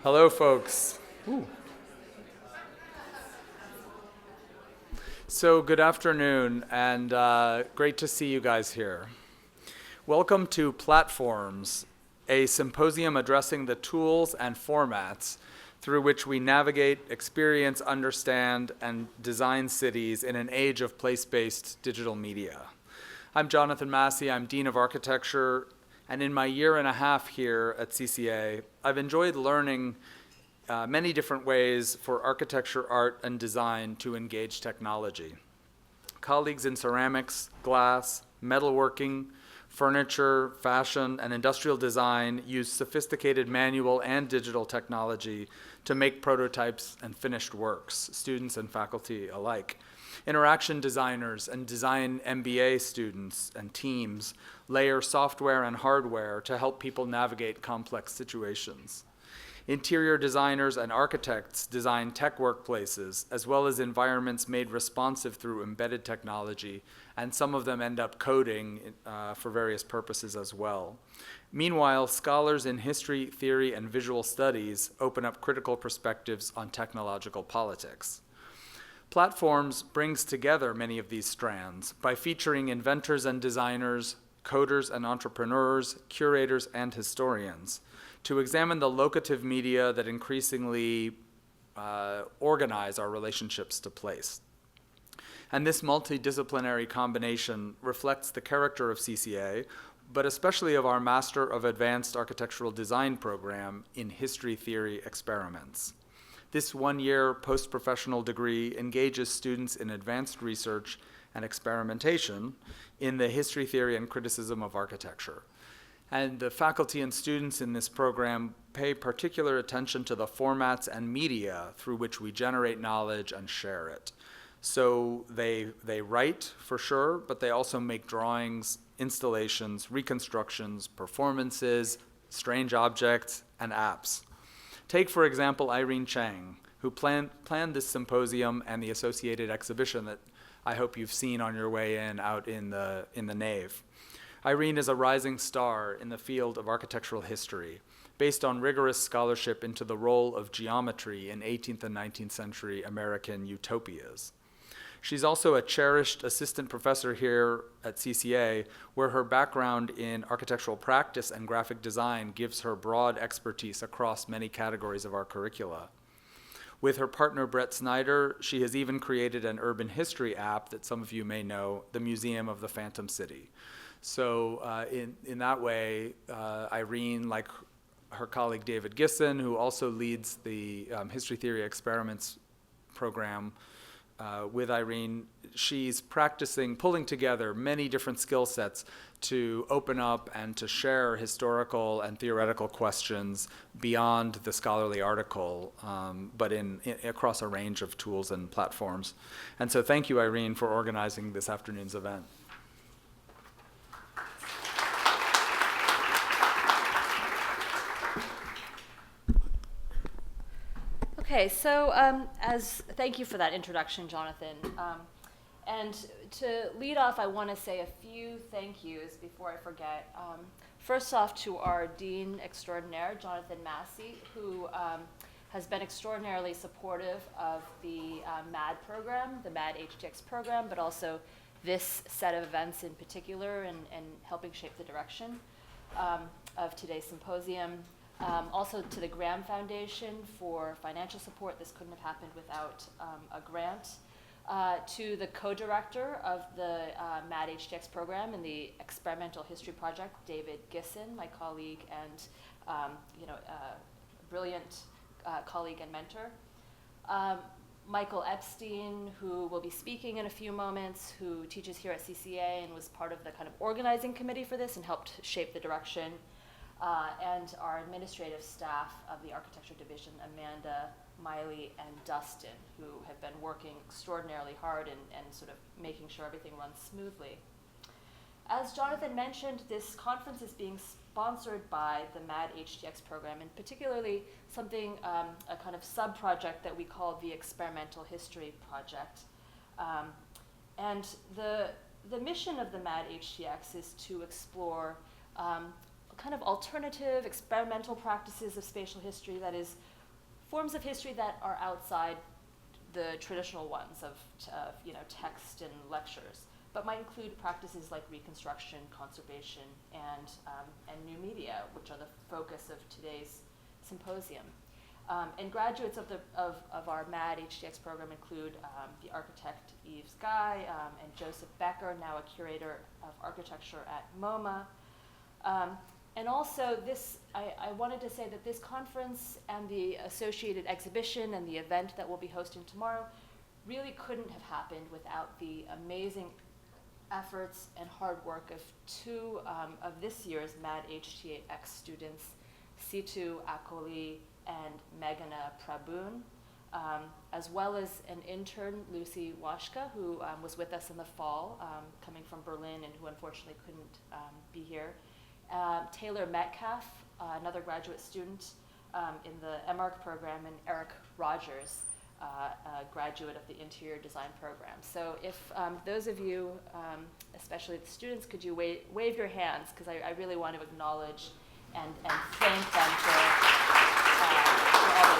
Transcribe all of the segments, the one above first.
Hello, folks. Ooh. So good afternoon, and great to see you guys here. Welcome to Platforms, a symposium addressing the tools and formats through which we navigate, experience, understand, and design cities in an age of place-based digital media. I'm Jonathan Massey. I'm Dean of Architecture, and in my year and a half here at CCA, I've enjoyed learning many different ways for architecture, art, and design to engage technology. Colleagues in ceramics, glass, metalworking, furniture, fashion, and industrial design use sophisticated manual and digital technology to make prototypes and finished works, students and faculty alike. Interaction designers and design MBA students and teams layer software and hardware to help people navigate complex situations. Interior designers and architects design tech workplaces, as well as environments made responsive through embedded technology, and some of them end up coding for various purposes as well. Meanwhile, scholars in history, theory, and visual studies open up critical perspectives on technological politics. Platforms brings together many of these strands by featuring inventors and designers, coders and entrepreneurs, curators and historians, to examine the locative media that increasingly organize our relationships to place. And this multidisciplinary combination reflects the character of CCA, but especially of our Master of Advanced Architectural Design program in History Theory Experiments. This one-year post-professional degree engages students in advanced research and experimentation in the history, theory, and criticism of architecture. And the faculty and students in this program pay particular attention to the formats and media through which we generate knowledge and share it. So they write, for sure, but they also make drawings, installations, reconstructions, performances, strange objects, and apps. Take, for example, Irene Cheng, who planned this symposium and the associated exhibition that I hope you've seen on your way in out in the nave. Irene is a rising star in the field of architectural history, based on rigorous scholarship into the role of geometry in 18th and 19th century American utopias. She's also a cherished assistant professor here at CCA, where her background in architectural practice and graphic design gives her broad expertise across many categories of our curricula. With her partner, Brett Snyder, she has even created an urban history app that some of you may know, the Museum of the Phantom City. So in that way, Irene, like her colleague David Gissen, who also leads the History Theory Experiments program with Irene, she's practicing pulling together many different skill sets to open up and to share historical and theoretical questions beyond the scholarly article, but across a range of tools and platforms. And so thank you, Irene, for organizing this afternoon's event. Okay, so thank you for that introduction, Jonathan. And to lead off, I want to say a few thank yous before I forget. First off, to our Dean Extraordinaire, Jonathan Massey, who has been extraordinarily supportive of the MAAD program, the MAAD-HTX program, but also this set of events in particular and helping shape the direction of today's symposium. Also to the Graham Foundation for financial support. This couldn't have happened without a grant. To the co-director of the MAAD-HTX program and the Experimental History Project, David Gissen, my colleague and brilliant colleague and mentor. Michael Epstein, who will be speaking in a few moments, who teaches here at CCA and was part of the kind of organizing committee for this and helped shape the direction. And our administrative staff of the Architecture Division, Amanda, Miley, and Dustin, who have been working extraordinarily hard and sort of making sure everything runs smoothly. As Jonathan mentioned, this conference is being sponsored by the MAAD-HTX program, and particularly something, a kind of sub-project that we call the Experimental History Project. And the mission of the MAAD-HTX is to explore kind of alternative experimental practices of spatial history that is forms of history that are outside the traditional ones of text and lectures, but might include practices like reconstruction, conservation, and new media, which are the focus of today's symposium. And graduates of our MAAD-HTX program include the architect Yves Guy and Joseph Becker, now a curator of architecture at MoMA. And also I wanted to say that this conference and the associated exhibition and the event that we'll be hosting tomorrow really couldn't have happened without the amazing efforts and hard work of two of this year's MAAD-HTX students, Situ Akoli and Meghana Prabhu, as well as an intern, Lucy Washka, who was with us in the fall, coming from Berlin and who unfortunately couldn't be here. Taylor Metcalf, another graduate student in the MArch program, and Eric Rogers, a graduate of the interior design program. So if those of you, especially the students, could you wave your hands, because I really want to acknowledge and thank them for all their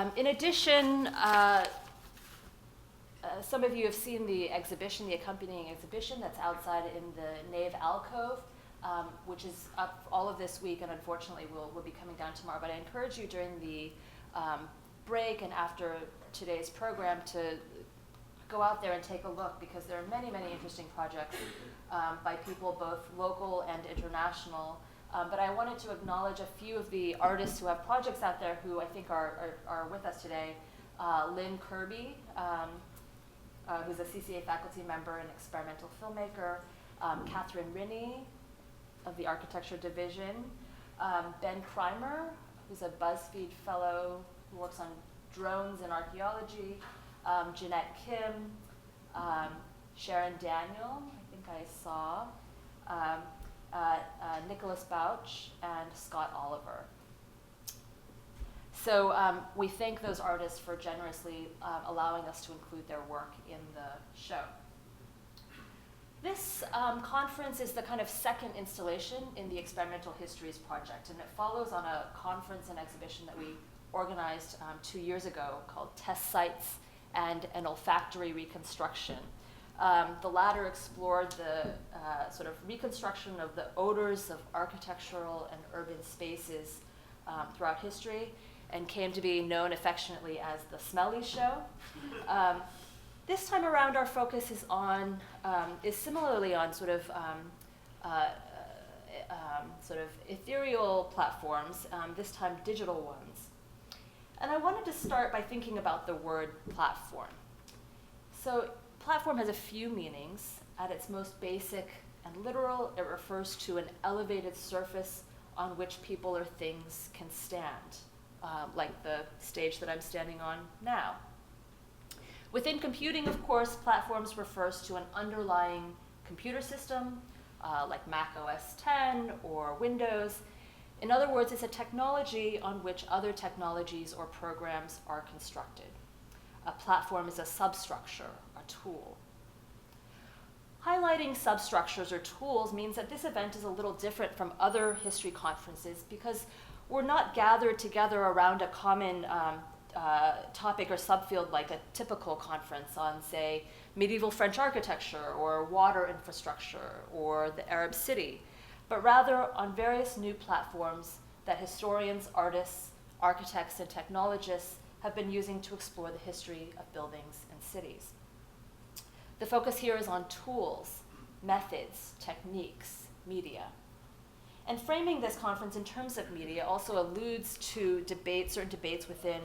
work. In addition, some of you have seen the exhibition, the accompanying exhibition that's outside in the nave alcove, which is up all of this week, and unfortunately will be coming down tomorrow. But I encourage you during the break and after today's program to go out there and take a look, because there are many, many interesting projects by people both local and international. But I wanted to acknowledge a few of the artists who have projects out there who I think are with us today. Lynn Kirby, who's a CCA faculty member and experimental filmmaker. Catherine Rinney of the Architecture Division. Ben Kreimer, who's a BuzzFeed fellow who works on drones and archaeology. Jeanette Kim, Sharon Daniel, I think I saw, Nicholas Bouch, and Scott Oliver. So we thank those artists for generously allowing us to include their work in the show. This conference is the kind of second installation in the Experimental Histories project, and it follows on a conference and exhibition that we organized 2 years ago called Test Sites and an Olfactory Reconstruction. The latter explored the sort of reconstruction of the odors of architectural and urban spaces throughout history, and came to be known affectionately as the Smelly Show. This time around, our focus is similarly on sort of ethereal platforms, this time digital ones. And I wanted to start by thinking about the word platform. So platform has a few meanings. At its most basic and literal, it refers to an elevated surface on which people or things can stand, like the stage that I'm standing on now. Within computing, of course, platforms refers to an underlying computer system, like Mac OS X or Windows. In other words, it's a technology on which other technologies or programs are constructed. A platform is a substructure, a tool. Highlighting substructures or tools means that this event is a little different from other history conferences, because we're not gathered together around a common topic or subfield like a typical conference on, say, medieval French architecture or water infrastructure or the Arab city, but rather on various new platforms that historians, artists, architects, and technologists have been using to explore the history of buildings and cities. The focus here is on tools, methods, techniques, media. And framing this conference in terms of media also alludes to certain debates within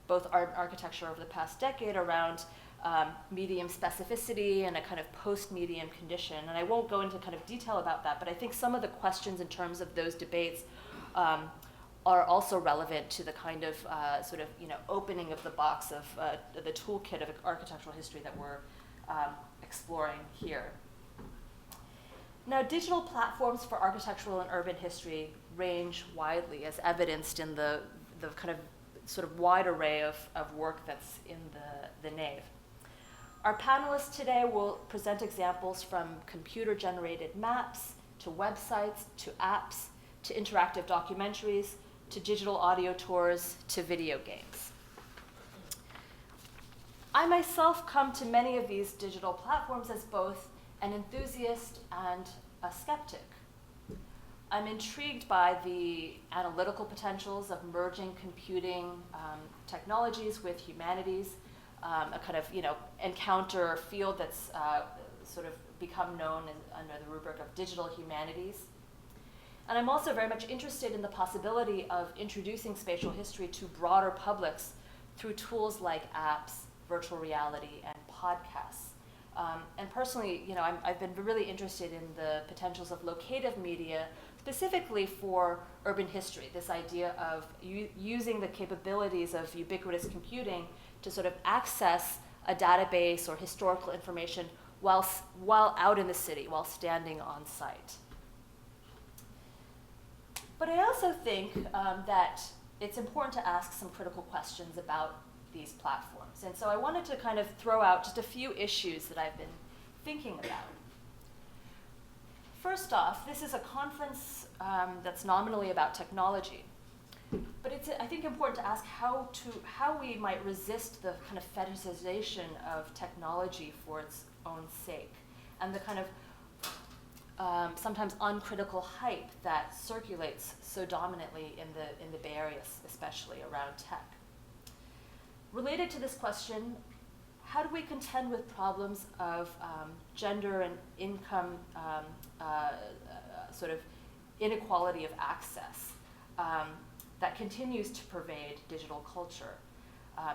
both art and architecture over the past decade around medium specificity and a kind of post-medium condition. And I won't go into kind of detail about that, but I think some of the questions in terms of those debates are also relevant to the kind of opening of the box of the toolkit of architectural history that we're exploring here. Now, digital platforms for architectural and urban history range widely, as evidenced in the kind of sort of wide array of work that's in the nave. Our panelists today will present examples from computer-generated maps to websites, to apps, to interactive documentaries, to digital audio tours, to video games. I myself come to many of these digital platforms as both an enthusiast and a skeptic. I'm intrigued by the analytical potentials of merging computing technologies with humanities, a kind of encounter field that's sort of become known under the rubric of digital humanities. And I'm also very much interested in the possibility of introducing spatial history to broader publics through tools like apps, virtual reality, and podcasts. And personally, I've been really interested in the potentials of locative media, specifically for urban history, this idea of using the capabilities of ubiquitous computing to sort of access a database or historical information while out in the city, while standing on site. But I also think that it's important to ask some critical questions about these platforms. And so I wanted to kind of throw out just a few issues that I've been thinking about. First off, this is a conference that's nominally about technology. But it's, I think, important to ask how we might resist the kind of fetishization of technology for its own sake, and the kind of sometimes uncritical hype that circulates so dominantly in the Bay Area, especially around tech. Related to this question, how do we contend with problems of gender and income sort of inequality of access that continues to pervade digital culture?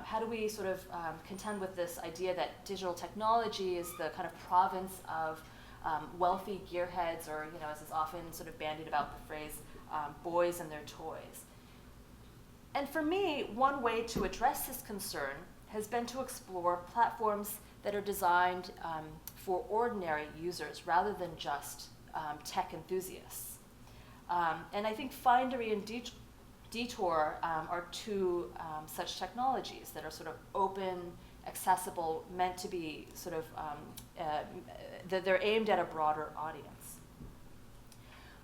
How do we sort of contend with this idea that digital technology is the kind of province of wealthy gearheads, or as is often sort of bandied about the phrase, boys and their toys? And for me, one way to address this concern has been to explore platforms that are designed for ordinary users rather than just tech enthusiasts. And I think Findery and Detour are two such technologies that are sort of open, accessible, meant to be sort of, that they're aimed at a broader audience.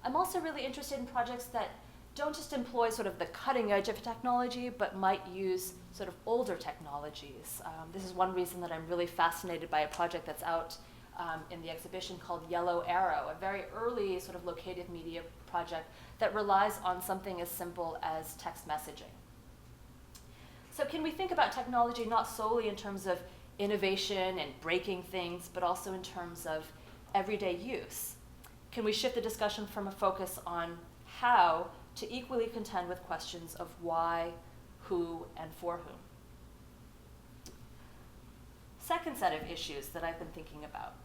I'm also really interested in projects that don't just employ sort of the cutting edge of technology, but might use sort of older technologies. This is one reason that I'm really fascinated by a project that's out in the exhibition called Yellow Arrow, a very early sort of locative media project that relies on something as simple as text messaging. So can we think about technology not solely in terms of innovation and breaking things, but also in terms of everyday use? Can we shift the discussion from a focus on how to equally contend with questions of why, who, and for whom? Second set of issues that I've been thinking about,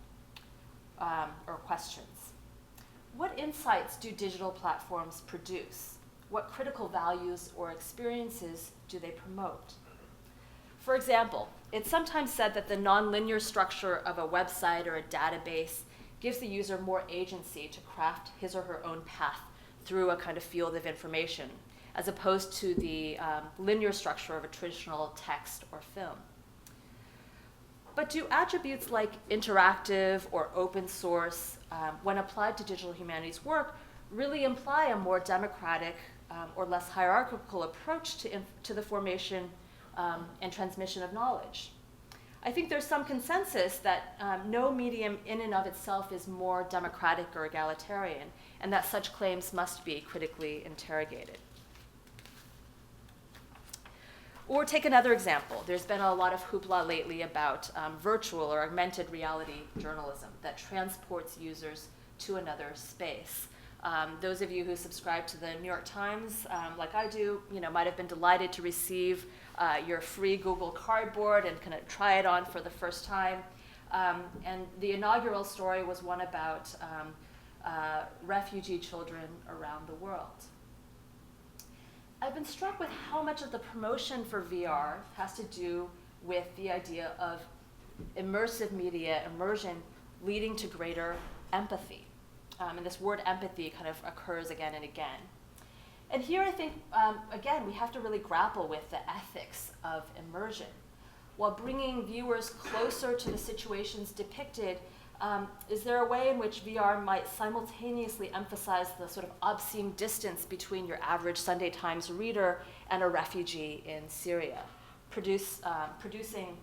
or questions. What insights do digital platforms produce? What critical values or experiences do they promote? For example, it's sometimes said that the nonlinear structure of a website or a database gives the user more agency to craft his or her own path through a kind of field of information, as opposed to the linear structure of a traditional text or film. But do attributes like interactive or open source, when applied to digital humanities work, really imply a more democratic or less hierarchical approach to the formation and transmission of knowledge? I think there's some consensus that no medium in and of itself is more democratic or egalitarian, and that such claims must be critically interrogated. Or take another example. There's been a lot of hoopla lately about virtual or augmented reality journalism that transports users to another space. Those of you who subscribe to the New York Times, like I do, might have been delighted to receive your free Google Cardboard and kind of try it on for the first time. And the inaugural story was one about refugee children around the world. I've been struck with how much of the promotion for VR has to do with the idea of immersive media, immersion, leading to greater empathy. And this word empathy kind of occurs again and again. And here I think, again, we have to really grapple with the ethics of immersion. While bringing viewers closer to the situations depicted, Is there a way in which VR might simultaneously emphasize the sort of obscene distance between your average Sunday Times reader and a refugee in Syria, producing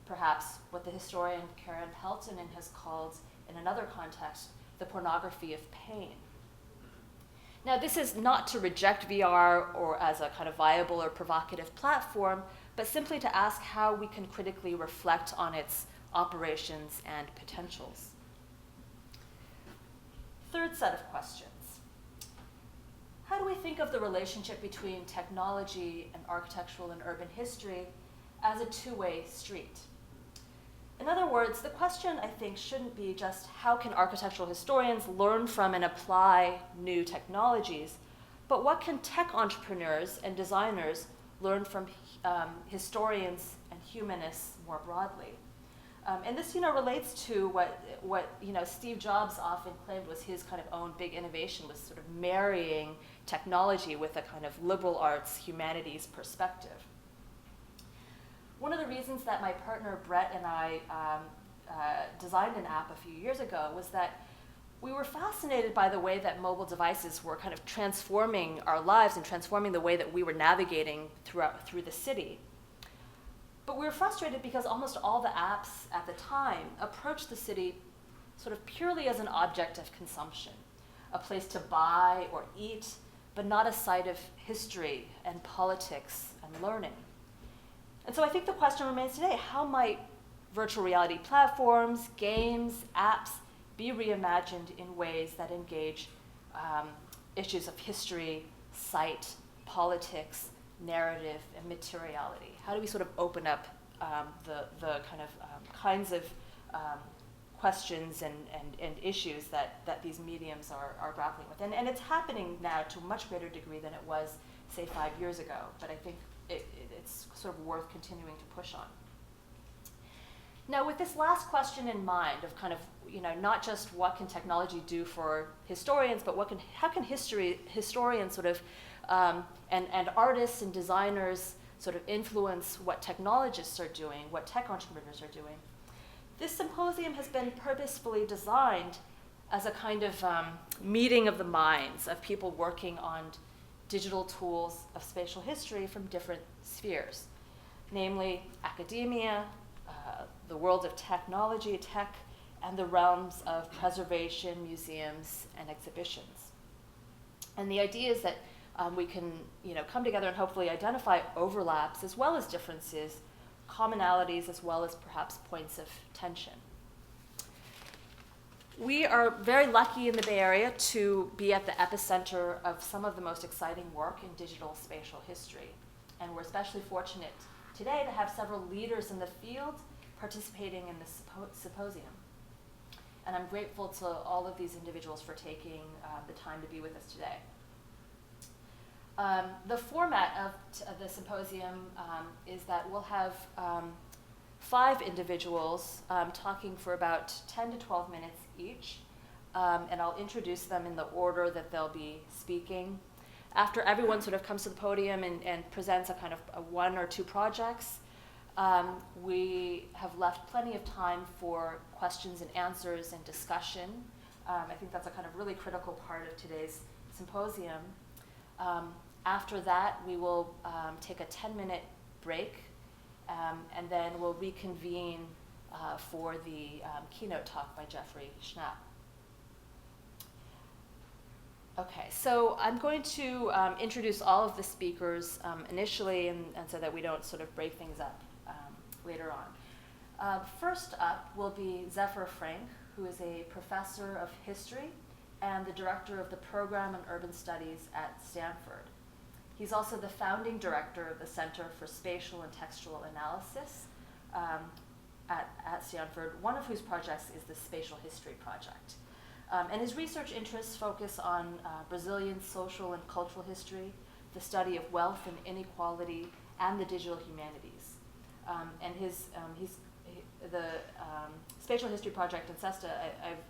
perhaps what the historian Karen Peltonen has called, in another context, the pornography of pain? Now, this is not to reject VR or as a kind of viable or provocative platform, but simply to ask how we can critically reflect on its operations and potentials. Third set of questions. How do we think of the relationship between technology and architectural and urban history as a two-way street? In other words, the question, I think, shouldn't be just how can architectural historians learn from and apply new technologies, but what can tech entrepreneurs and designers learn from historians and humanists more broadly? And this, relates to what Steve Jobs often claimed was his kind of own big innovation, was sort of marrying technology with a kind of liberal arts, humanities perspective. One of the reasons that my partner Brett and I designed an app a few years ago was that we were fascinated by the way that mobile devices were kind of transforming our lives and transforming the way that we were navigating through the city. But we were frustrated because almost all the apps at the time approached the city sort of purely as an object of consumption, a place to buy or eat, but not a site of history and politics and learning. And so I think the question remains today, how might virtual reality platforms, games, apps be reimagined in ways that engage issues of history, site, politics, narrative, and materiality? How do we sort of open up the kind of kinds of questions and issues that these mediums are grappling with? And it's happening now to a much greater degree than it was, say, 5 years ago, but I think it's sort of worth continuing to push on. Now, with this last question in mind of kind of, not just what can technology do for historians, but how can historians sort of, and artists and designers sort of influence what technologists are doing, what tech entrepreneurs are doing. This symposium has been purposefully designed as a kind of meeting of the minds of people working on digital tools of spatial history from different spheres, namely academia, the world of technology, tech, and the realms of preservation, museums, and exhibitions. And the idea is that we can come together and hopefully identify overlaps as well as differences, commonalities as well as perhaps points of tension. We are very lucky in the Bay Area to be at the epicenter of some of the most exciting work in digital spatial history. And we're especially fortunate today to have several leaders in the field participating in this symposium. And I'm grateful to all of these individuals for taking the time to be with us today. The format of the symposium is that we'll have 5 individuals talking for about 10 to 12 minutes each, and I'll introduce them in the order that they'll be speaking. After everyone sort of comes to the podium and presents a kind of 1 or 2 projects, we have left plenty of time for questions and answers and discussion. I think that's a kind of really critical part of today's symposium. After that, we will take a 10-minute break, and then we'll reconvene for the keynote talk by Jeffrey Schnapp. Okay, so I'm going to introduce all of the speakers initially, and so that we don't sort of break things up later on. First up will be Zephyr Frank, who is a professor of history and the director of the program in urban studies at Stanford. He's also the founding director of the Center for Spatial and Textual Analysis at Stanford, one of whose projects is the Spatial History Project. And his research interests focus on Brazilian social and cultural history, the study of wealth and inequality, and the digital humanities. And the Spatial History Project and CESTA,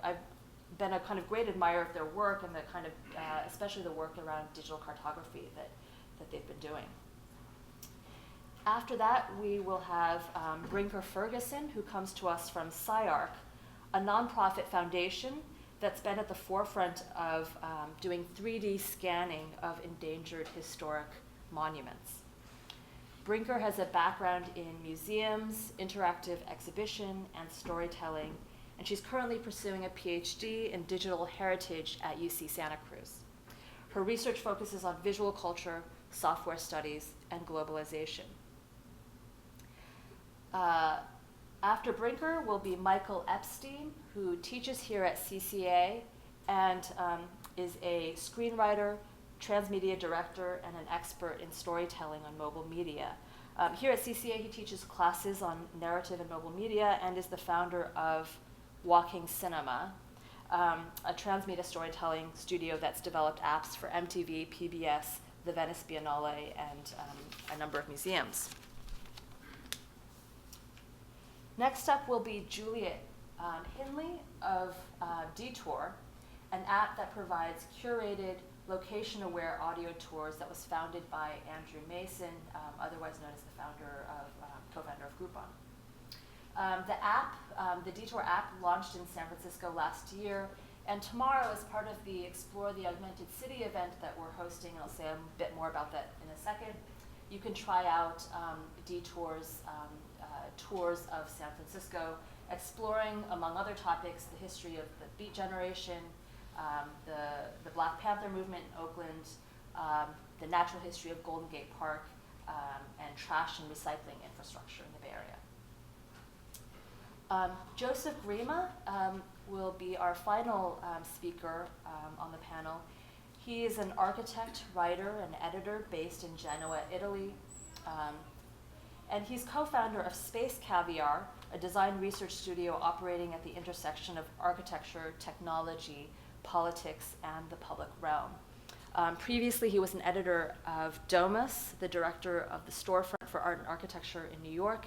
I've been a kind of great admirer of their work and the kind of, especially the work around digital cartography that they've been doing. After that, we will have Brinker Ferguson, who comes to us from SciArc, a nonprofit foundation that's been at the forefront of doing 3D scanning of endangered historic monuments. Brinker has a background in museums, interactive exhibition, and storytelling, and she's currently pursuing a PhD in digital heritage at UC Santa Cruz. Her research focuses on visual culture, software studies, and globalization. After Brinker will be Michael Epstein, who teaches here at CCA and is a screenwriter, transmedia director, and an expert in storytelling on mobile media. Here at CCA, he teaches classes on narrative and mobile media and is the founder of Walking Cinema, a transmedia storytelling studio that's developed apps for MTV, PBS, the Venice Biennale, and a number of museums. Next up will be Juliet Hinley of Detour, an app that provides curated, location-aware audio tours that was founded by Andrew Mason, otherwise known as the co-founder of Groupon. The Detour app launched in San Francisco last year, and tomorrow, as part of the Explore the Augmented City event that we're hosting, and I'll say a bit more about that in a second, you can try out Detour's tours of San Francisco, exploring, among other topics, the history of the Beat Generation, the Black Panther movement in Oakland, the natural history of Golden Gate Park, and trash and recycling infrastructure in the Bay Area. Joseph Grima will be our final speaker on the panel. He is an architect, writer, and editor based in Genoa, Italy. And he's co-founder of Space Caviar, a design research studio operating at the intersection of architecture, technology, politics, and the public realm. Previously, he was an editor of Domus, the director of the Storefront for Art and Architecture in New York,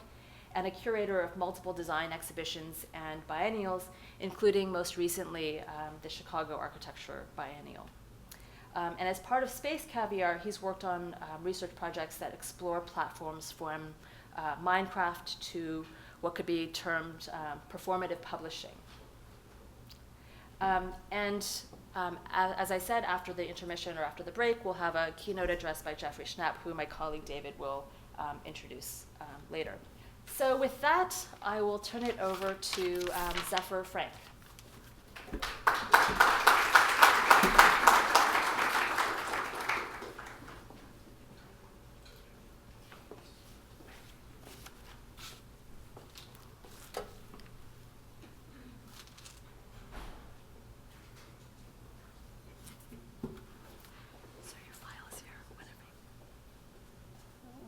and a curator of multiple design exhibitions and biennials, including most recently the Chicago Architecture Biennial. And as part of Space Caviar, he's worked on research projects that explore platforms from Minecraft to what could be termed performative publishing. As I said, after the intermission or after the break, we'll have a keynote address by Jeffrey Schnapp, who my colleague David will introduce later. So with that, I will turn it over to Zephyr Frank.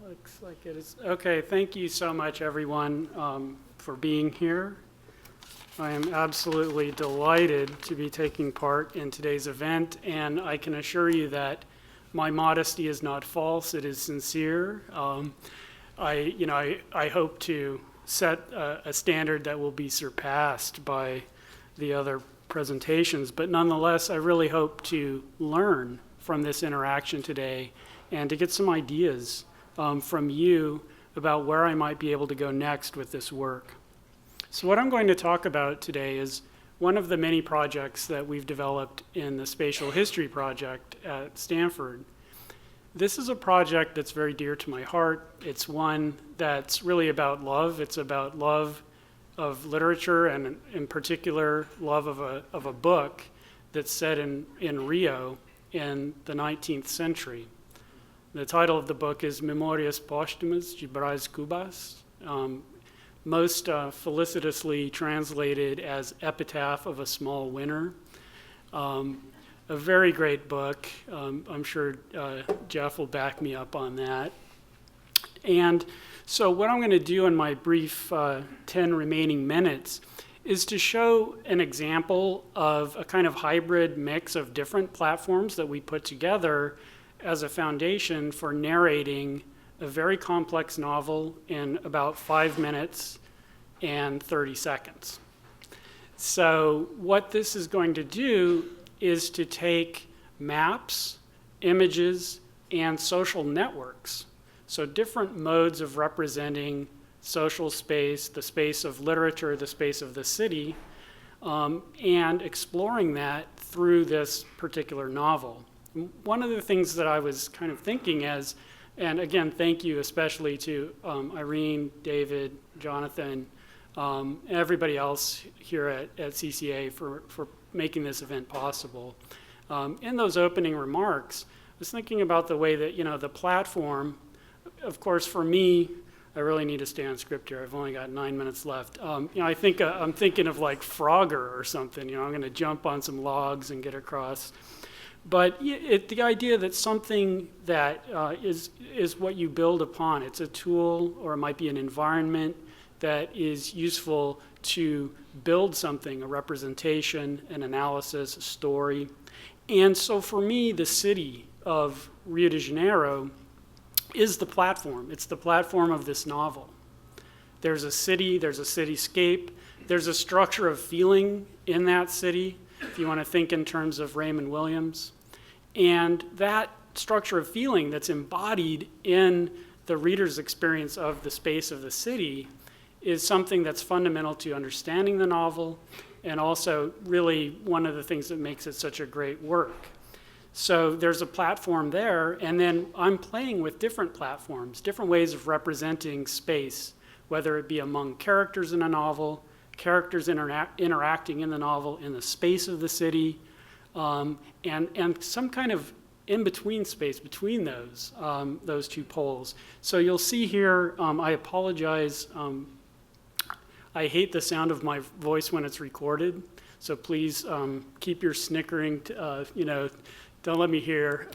Looks like it is. Okay, thank you so much, everyone, for being here. I am absolutely delighted to be taking part in today's event, and I can assure you that my modesty is not false, it is sincere. I hope to set a standard that will be surpassed by the other presentations, but nonetheless, I really hope to learn from this interaction today and to get some ideas from you about where I might be able to go next with this work. So what I'm going to talk about today is one of the many projects that we've developed in the Spatial History Project at Stanford. This is a project that's very dear to my heart. It's one that's really about love. It's about love of literature and in particular love of a book that's set in Rio in the 19th century. The title of the book is Memorias Póstumas de Brás Cubas, most felicitously translated as Epitaph of a Small Winter. A very great book. I'm sure Jeff will back me up on that. And so what I'm going to do in my brief 10 remaining minutes is to show an example of a kind of hybrid mix of different platforms that we put together as a foundation for narrating a very complex novel in about 5 minutes and 30 seconds. So what this is going to do is to take maps, images, and social networks, so different modes of representing social space, the space of literature, the space of the city, and exploring that through this particular novel. One of the things that I was kind of thinking as, and again, thank you especially to Irene, David, Jonathan, everybody else here at CCA for making this event possible. In those opening remarks, I was thinking about the way that, the platform, of course, for me, I really need to stay on script here. I've only got 9 minutes left. I think I'm thinking of like Frogger or something. I'm going to jump on some logs and get across. But the idea that something that is what you build upon, it's a tool or it might be an environment that is useful to build something, a representation, an analysis, a story. And so for me, the city of Rio de Janeiro is the platform. It's the platform of this novel. There's a city, there's a cityscape, there's a structure of feeling in that city, if you want to think in terms of Raymond Williams. And that structure of feeling that's embodied in the reader's experience of the space of the city is something that's fundamental to understanding the novel, and also really one of the things that makes it such a great work. So there's a platform there, and then I'm playing with different platforms, different ways of representing space, whether it be among characters in a novel, characters interacting in the novel in the space of the city, and some kind of in-between space between those two poles. So you'll see here, I apologize, I hate the sound of my voice when it's recorded, so please keep your snickering, don't let me hear.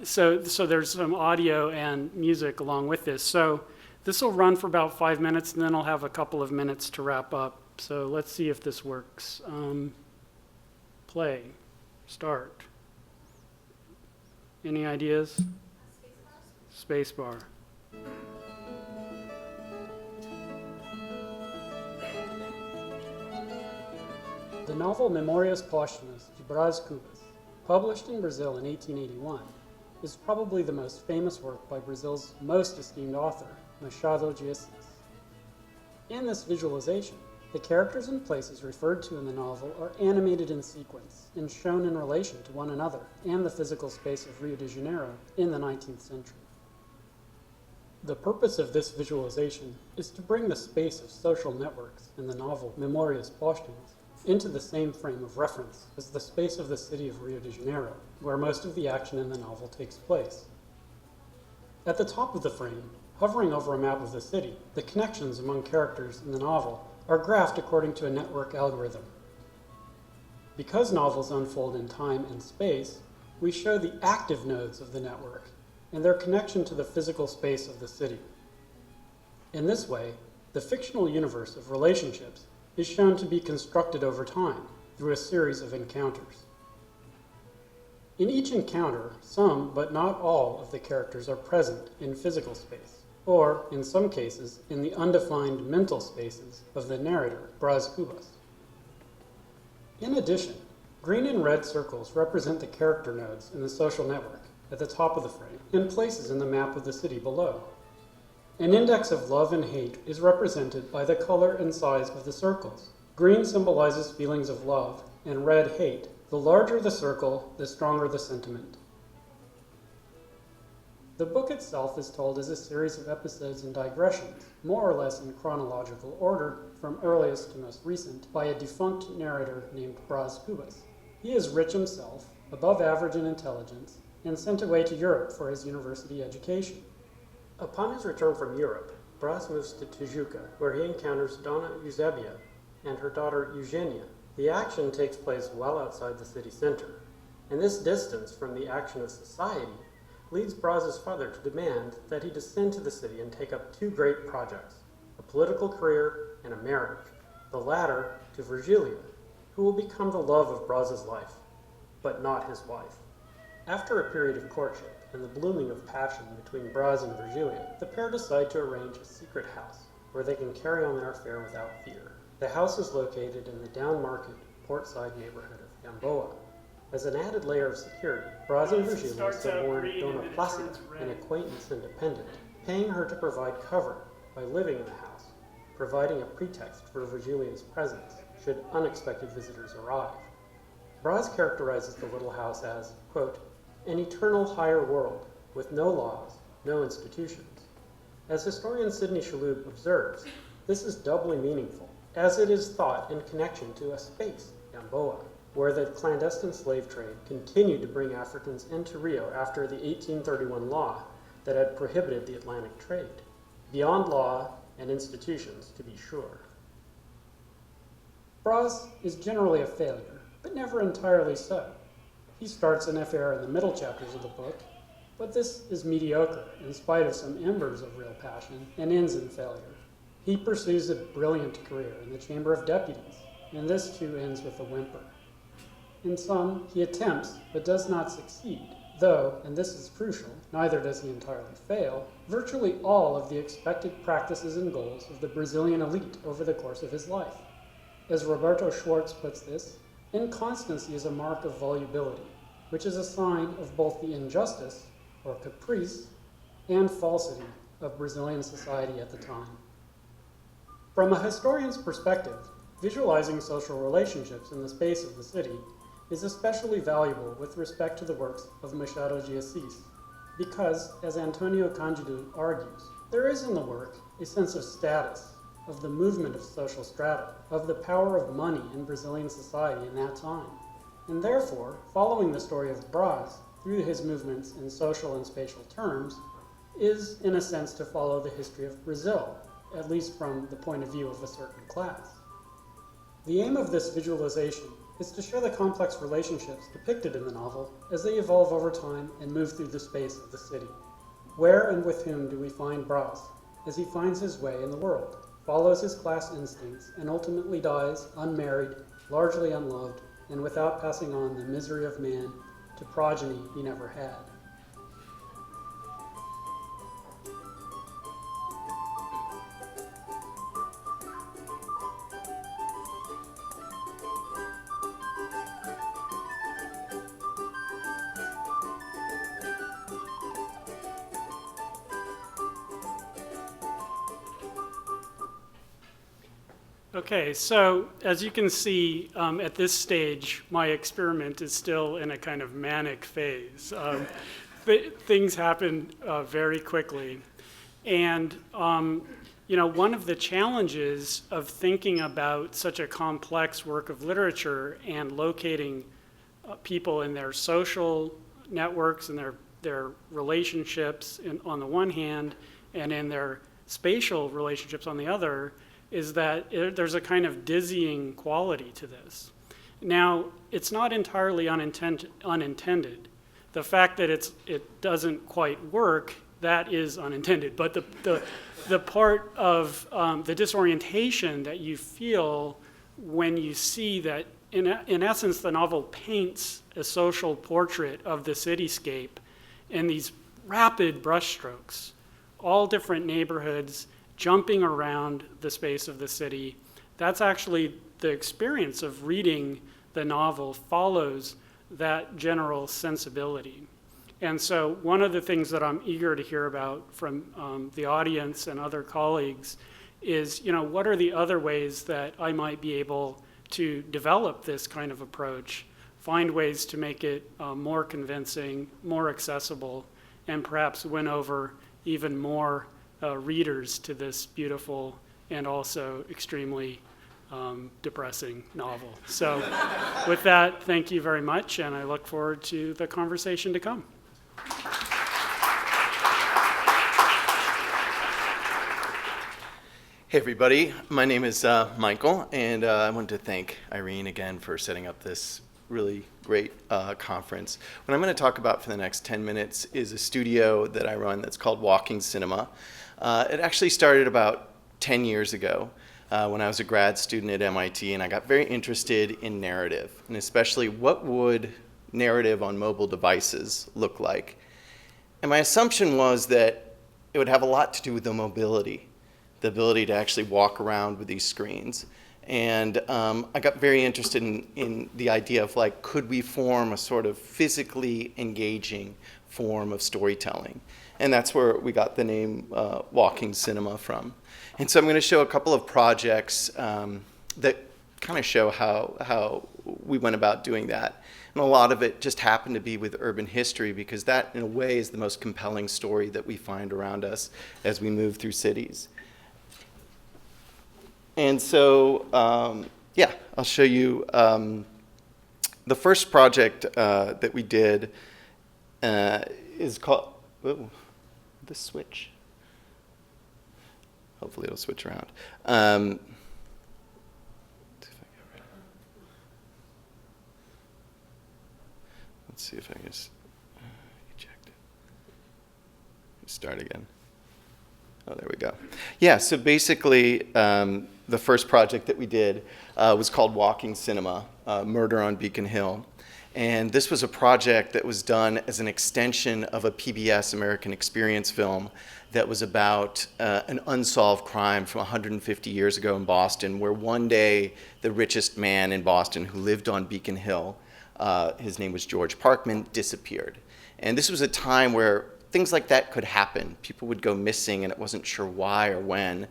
So there's some audio and music along with this. So this will run for about 5 minutes, and then I'll have a couple of minutes to wrap up. So let's see if this works. Play, start. Any ideas? Spacebar. The novel Memórias Póstumas de Brás Cubas, published in Brazil in 1881, is probably the most famous work by Brazil's most esteemed author, Machado de Assis. In this visualization, the characters and places referred to in the novel are animated in sequence and shown in relation to one another and the physical space of Rio de Janeiro in the 19th century. The purpose of this visualization is to bring the space of social networks in the novel Memórias Póstumas into the same frame of reference as the space of the city of Rio de Janeiro, where most of the action in the novel takes place. At the top of the frame, hovering over a map of the city, the connections among characters in the novel are graphed according to a network algorithm. Because novels unfold in time and space, we show the active nodes of the network and their connection to the physical space of the city. In this way, the fictional universe of relationships is shown to be constructed over time through a series of encounters. In each encounter, some but not all of the characters are present in physical space, or, in some cases, in the undefined mental spaces of the narrator, Brás Cubas. In addition, green and red circles represent the character nodes in the social network at the top of the frame and places in the map of the city below. An index of love and hate is represented by the color and size of the circles. Green symbolizes feelings of love, and red hate. The larger the circle, the stronger the sentiment. The book itself is told as a series of episodes and digressions, more or less in chronological order, from earliest to most recent, by a defunct narrator named Brás Cubas. He is rich himself, above average in intelligence, and sent away to Europe for his university education. Upon his return from Europe, Brás moves to Tijuca, where he encounters Dona Eusebia and her daughter Eugenia. The action takes place well outside the city center, and this distance from the action of society leads Brás's father to demand that he descend to the city and take up two great projects, a political career and a marriage, the latter to Virgilia, who will become the love of Brás's life, but not his wife. After a period of courtship and the blooming of passion between Brás and Virgilia, the pair decide to arrange a secret house where they can carry on their affair without fear. The house is located in the down-market, portside neighborhood of Gamboa. As an added layer of security, Brás and Virgilia suborn Dona Plácida, an acquaintance and dependent, paying her to provide cover by living in the house, providing a pretext for Virgilian's presence should unexpected visitors arrive. Braz characterizes the little house as, quote, an eternal higher world with no laws, no institutions. As historian Sidney Chalhoub observes, this is doubly meaningful, as it is thought in connection to a space, Gamboa, where the clandestine slave trade continued to bring Africans into Rio after the 1831 law that had prohibited the Atlantic trade, beyond law and institutions, to be sure. Braz is generally a failure, but never entirely so. He starts an affair in the middle chapters of the book, but this is mediocre in spite of some embers of real passion and ends in failure. He pursues a brilliant career in the Chamber of Deputies, and this too ends with a whimper. In sum, he attempts, but does not succeed, though, and this is crucial, neither does he entirely fail, virtually all of the expected practices and goals of the Brazilian elite over the course of his life. As Roberto Schwartz puts this, inconstancy is a mark of volubility, which is a sign of both the injustice, or caprice, and falsity of Brazilian society at the time. From a historian's perspective, visualizing social relationships in the space of the city is especially valuable with respect to the works of Machado de Assis, because, as Antonio Cândido argues, there is in the work a sense of status, of the movement of social strata, of the power of money in Brazilian society in that time. And therefore, following the story of Braz through his movements in social and spatial terms is, in a sense, to follow the history of Brazil, at least from the point of view of a certain class. The aim of this visualization is to show the complex relationships depicted in the novel as they evolve over time and move through the space of the city. Where and with whom do we find Braz as he finds his way in the world, follows his class instincts, and ultimately dies unmarried, largely unloved, and without passing on the misery of man to progeny he never had? Okay, so as you can see, at this stage, my experiment is still in a kind of manic phase. Things happen very quickly. And, one of the challenges of thinking about such a complex work of literature and locating people in their social networks and their relationships on the one hand, and in their spatial relationships on the other, is that there's a kind of dizzying quality to this. Now, it's not entirely unintended. The fact that it doesn't quite work, that is unintended. But the part of the disorientation that you feel when you see that, in essence, the novel paints a social portrait of the cityscape in these rapid brushstrokes, all different neighborhoods, jumping around the space of the city. That's actually the experience of reading the novel follows that general sensibility. And so one of the things that I'm eager to hear about from the audience and other colleagues is, what are the other ways that I might be able to develop this kind of approach, find ways to make it more convincing, more accessible, and perhaps win over even more readers to this beautiful and also extremely depressing novel. So with that, thank you very much, and I look forward to the conversation to come. Hey everybody, my name is Michael, and I want to thank Irene again for setting up this really great conference. What I'm going to talk about for the next 10 minutes is a studio that I run that's called Walking Cinema. It actually started about 10 years ago when I was a grad student at MIT, and I got very interested in narrative, and especially what would narrative on mobile devices look like. And my assumption was that it would have a lot to do with the mobility, the ability to actually walk around with these screens. And I got very interested in the idea of, could we form a sort of physically engaging form of storytelling? And that's where we got the name Walking Cinema from. And so I'm going to show a couple of projects that kind of show how we went about doing that. And a lot of it just happened to be with urban history, because that, in a way, is the most compelling story that we find around us as we move through cities. And so, I'll show you the first project that we did is called, this switch. Hopefully it'll switch around. Let's see if I can just eject it. Start again. Oh, there we go. Yeah, so basically, the first project that we did was called Walking Cinema, Murder on Beacon Hill. And this was a project that was done as an extension of a PBS American Experience film that was about an unsolved crime from 150 years ago in Boston, where one day the richest man in Boston who lived on Beacon Hill, his name was George Parkman, disappeared. And this was a time where things like that could happen. People would go missing and it wasn't sure why or when.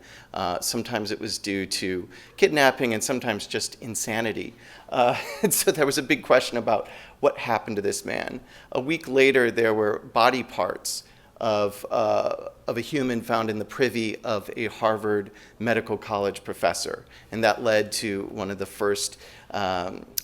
Sometimes it was due to kidnapping and sometimes just insanity. And so there was a big question about what happened to this man. A week later, there were body parts of a human found in the privy of a Harvard Medical College professor. And that led to one of the first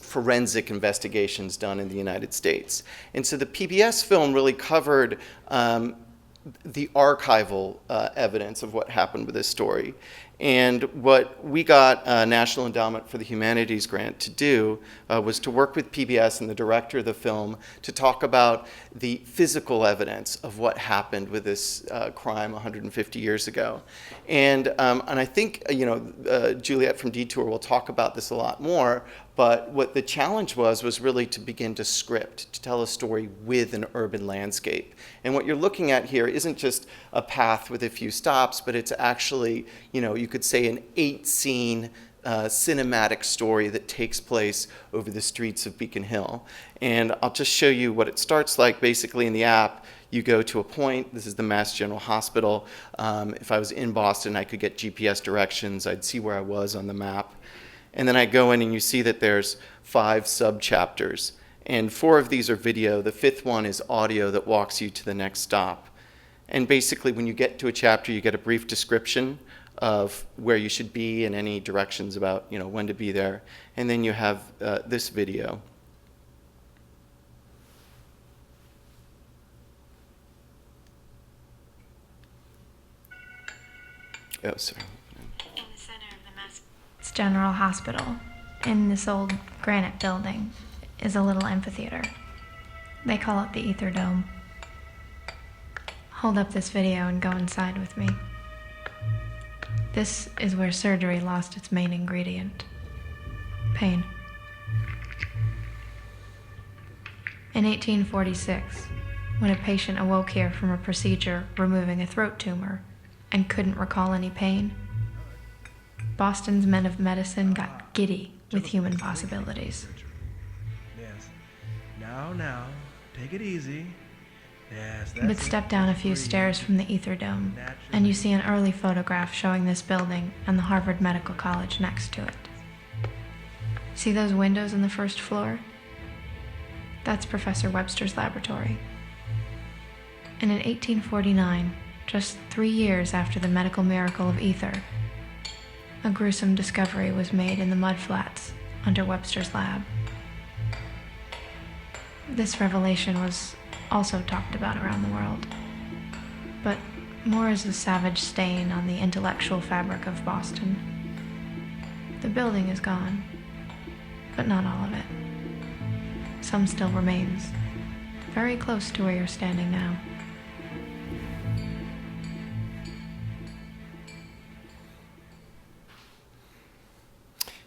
forensic investigations done in the United States. And so the PBS film really covered the archival evidence of what happened with this story. And what we got a National Endowment for the Humanities grant to do was to work with PBS and the director of the film to talk about the physical evidence of what happened with this crime 150 years ago. And I think, Juliet from Detour will talk about this a lot more, but what the challenge was really to begin to script, to tell a story with an urban landscape. And what you're looking at here isn't just a path with a few stops, but it's actually, you could say an 8-scene cinematic story that takes place over the streets of Beacon Hill. And I'll just show you what it starts like. Basically, in the app, you go to a point. This is the Mass General Hospital. If I was in Boston, I could get GPS directions. I'd see where I was on the map. And then I go in and you see that there's 5 sub-chapters. And 4 of these are video. The 5th one is audio that walks you to the next stop. And basically, when you get to a chapter, you get a brief description of where you should be and any directions about, when to be there. And then you have this video. Oh, sorry. In the center of the Mass General Hospital, in this old granite building, is a little amphitheater. They call it the Aether Dome. Hold up this video and go inside with me. This is where surgery lost its main ingredient: pain. In 1846, when a patient awoke here from a procedure removing a throat tumor and couldn't recall any pain, Boston's men of medicine got giddy with human possibilities. Yes. Now, take it easy. Yes, But step down a few stairs from the Aether Dome, and you see an early photograph showing this building and the Harvard Medical College next to it. See those windows on the first floor? That's Professor Webster's laboratory. And in 1849, just 3 years after the medical miracle of ether, a gruesome discovery was made in the mudflats under Webster's lab. This revelation was also talked about around the world, but more as a savage stain on the intellectual fabric of Boston. The building is gone, but not all of it. Some still remains, very close to where you're standing now.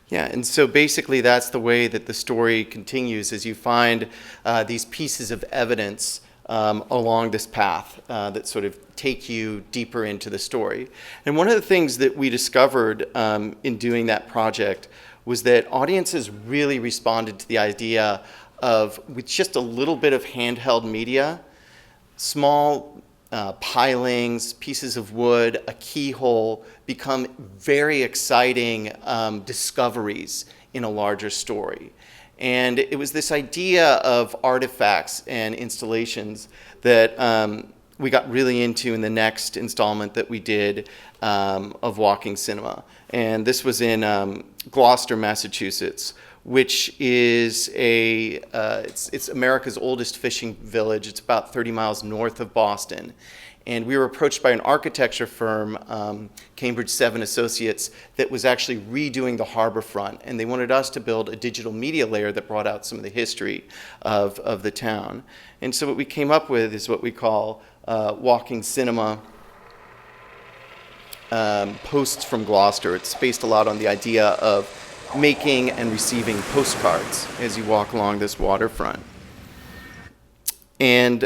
Yeah, and so basically that's the way that the story continues, as you find these pieces of evidence along this path that sort of take you deeper into the story. And one of the things that we discovered in doing that project was that audiences really responded to the idea of, with just a little bit of handheld media, small pilings, pieces of wood, a keyhole become very exciting discoveries in a larger story. And it was this idea of artifacts and installations that we got really into in the next installment that we did of Walking Cinema. And this was in Gloucester, Massachusetts, which is it's America's oldest fishing village. It's about 30 miles north of Boston. And we were approached by an architecture firm, Cambridge 7 Associates, that was actually redoing the harbor front. And they wanted us to build a digital media layer that brought out some of the history of the town. And so what we came up with is what we call Walking Cinema Posts from Gloucester. It's based a lot on the idea of making and receiving postcards as you walk along this waterfront. And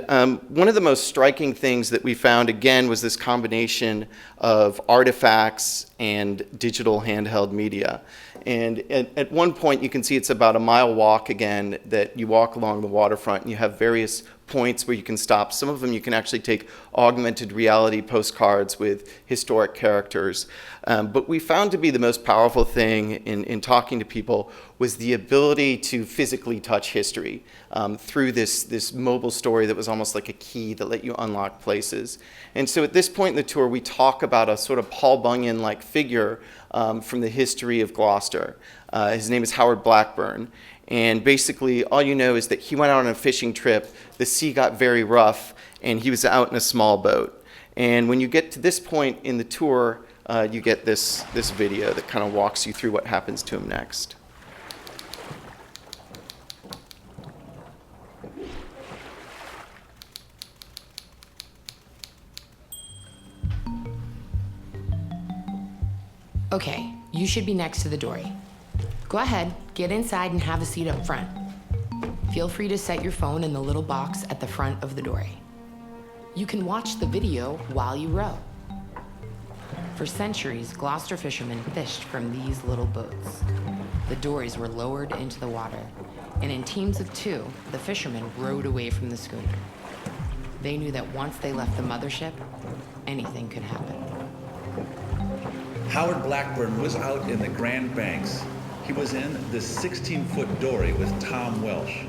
one of the most striking things that we found, again, was this combination of artifacts and digital handheld media. And at one point, you can see it's about a mile walk, again, that you walk along the waterfront, and you have various points where you can stop. Some of them you can actually take augmented reality postcards with historic characters. But we found to be the most powerful thing in talking to people was the ability to physically touch history through this mobile story that was almost like a key that let you unlock places. And so at this point in the tour, we talk about a sort of Paul Bunyan-like figure from the history of Gloucester. His name is Howard Blackburn. And basically, all you know is that he went out on a fishing trip, the sea got very rough, and he was out in a small boat. And when you get to this point in the tour, you get this video that kind of walks you through what happens to him next. Okay, you should be next to the Dory. Go ahead, get inside and have a seat up front. Feel free to set your phone in the little box at the front of the Dory. You can watch the video while you row. For centuries, Gloucester fishermen fished from these little boats. The dories were lowered into the water, and in teams of 2, the fishermen rowed away from the schooner. They knew that once they left the mothership, anything could happen. Howard Blackburn was out in the Grand Banks. He was in this 16-foot dory with Tom Welsh.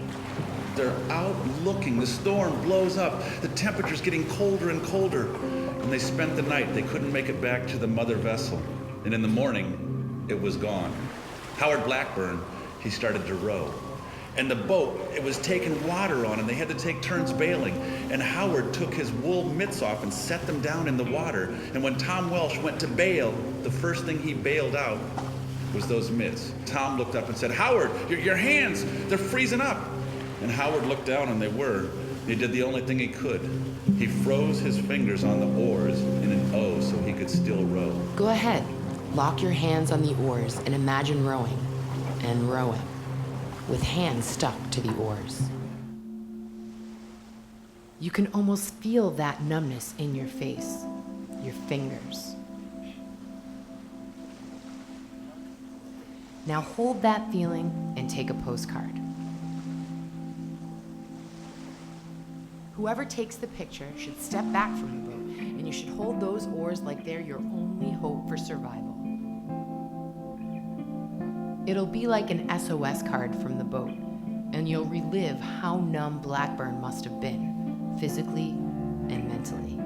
They're out looking, the storm blows up, the temperature's getting colder and colder, and they spent the night. They couldn't make it back to the mother vessel, and in the morning, it was gone. Howard Blackburn, he started to row. And the boat, it was taking water on, and they had to take turns bailing. And Howard took his wool mitts off and set them down in the water. And when Tom Welsh went to bail, the first thing he bailed out was those mitts. Tom looked up and said, "Howard, your hands, they're freezing up." And Howard looked down, and they were. He did the only thing he could. He froze his fingers on the oars in an O so he could still row. Go ahead, lock your hands on the oars and imagine rowing and rowing, with hands stuck to the oars. You can almost feel that numbness in your face, your fingers. Now hold that feeling and take a postcard. Whoever takes the picture should step back from the boat, and you should hold those oars like they're your only hope for survival. It'll be like an SOS card from the boat, and you'll relive how numb Blackburn must have been, physically and mentally.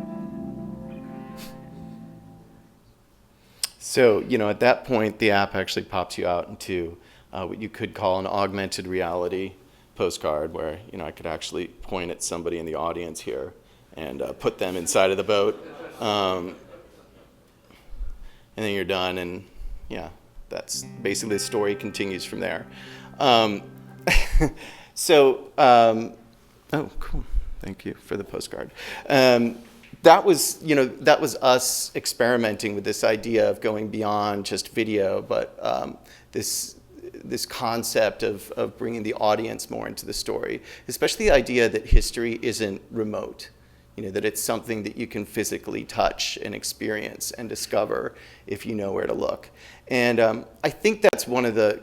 So, at that point, the app actually pops you out into what you could call an augmented reality postcard where, I could actually point at somebody in the audience here and put them inside of the boat. And then you're done, and that's basically the story continues from there. Oh, cool. Thank you for the postcard. That was us experimenting with this idea of going beyond just video, but this concept of bringing the audience more into the story, especially the idea that history isn't remote, that it's something that you can physically touch and experience and discover if you know where to look. And I think that's one of the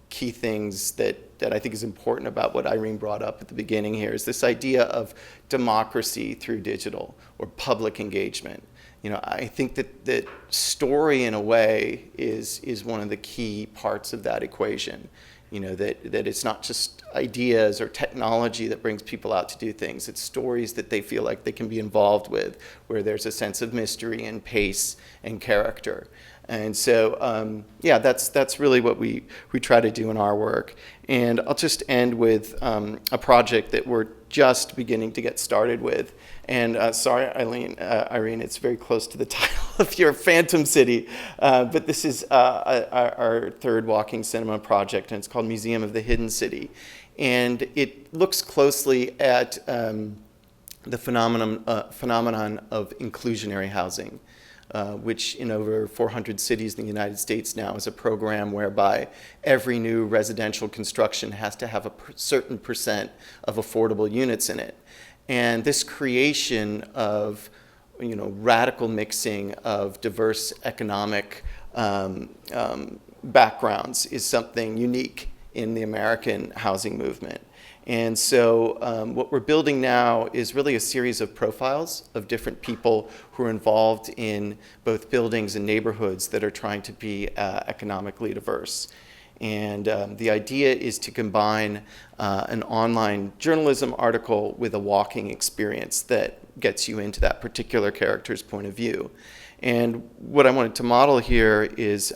key things that I think is important about what Irene brought up at the beginning here is this idea of democracy through digital or public engagement. I think that story, in a way, is one of the key parts of that equation. That it's not just ideas or technology that brings people out to do things. It's stories that they feel like they can be involved with, where there's a sense of mystery and pace and character. And so, that's really what we try to do in our work. And I'll just end with a project that we're just beginning to get started with. And sorry, Irene, it's very close to the title of your Phantom City. But this is our third walking cinema project, and it's called Museum of the Hidden City. And it looks closely at the phenomenon of inclusionary housing. Which in over 400 cities in the United States now is a program whereby every new residential construction has to have a certain percent of affordable units in it. And this creation of, radical mixing of diverse economic backgrounds is something unique in the American housing movement. And so what we're building now is really a series of profiles of different people who are involved in both buildings and neighborhoods that are trying to be economically diverse. And the idea is to combine an online journalism article with a walking experience that gets you into that particular character's point of view. And what I wanted to model here is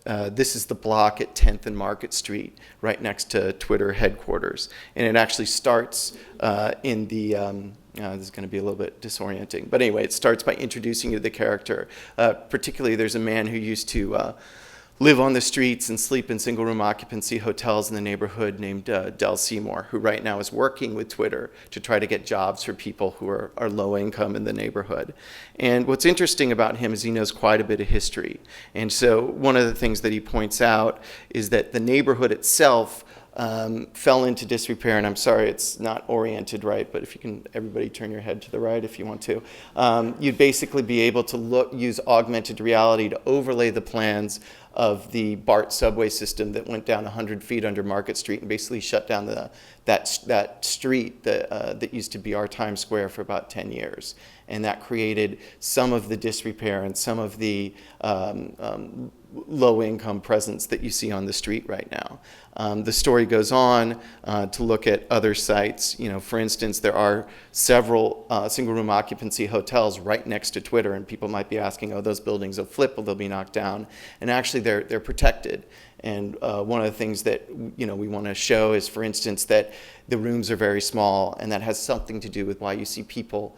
this is the block at 10th and Market Street, right next to Twitter headquarters. And it actually starts in the, this is going to be a little bit disorienting, but anyway, it starts by introducing you to the character. Particularly, there's a man who used to live on the streets and sleep in single-room occupancy hotels in the neighborhood named Del Seymour, who right now is working with Twitter to try to get jobs for people who are low income in the neighborhood. And what's interesting about him is he knows quite a bit of history. And so one of the things that he points out is that the neighborhood itself fell into disrepair, and I'm sorry it's not oriented right, but if you can, everybody turn your head to the right if you want to. You'd basically be able to use augmented reality to overlay the plans of the BART subway system that went down 100 feet under Market Street and basically shut down that street that used to be our Times Square for about 10 years. And that created some of the disrepair and some of the low-income presence that you see on the street right now. The story goes on to look at other sites. For instance, there are several single-room occupancy hotels right next to Twitter, and people might be asking, oh, those buildings will flip, will they be knocked down? And actually, they're protected. And one of the things that we want to show is, for instance, that the rooms are very small, and that has something to do with why you see people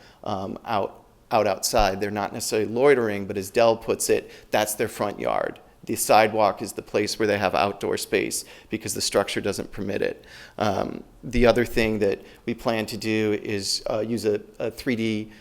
outside. They're not necessarily loitering, but as Del puts it, that's their front yard. The sidewalk is the place where they have outdoor space because the structure doesn't permit it. The other thing that we plan to do is use a 3D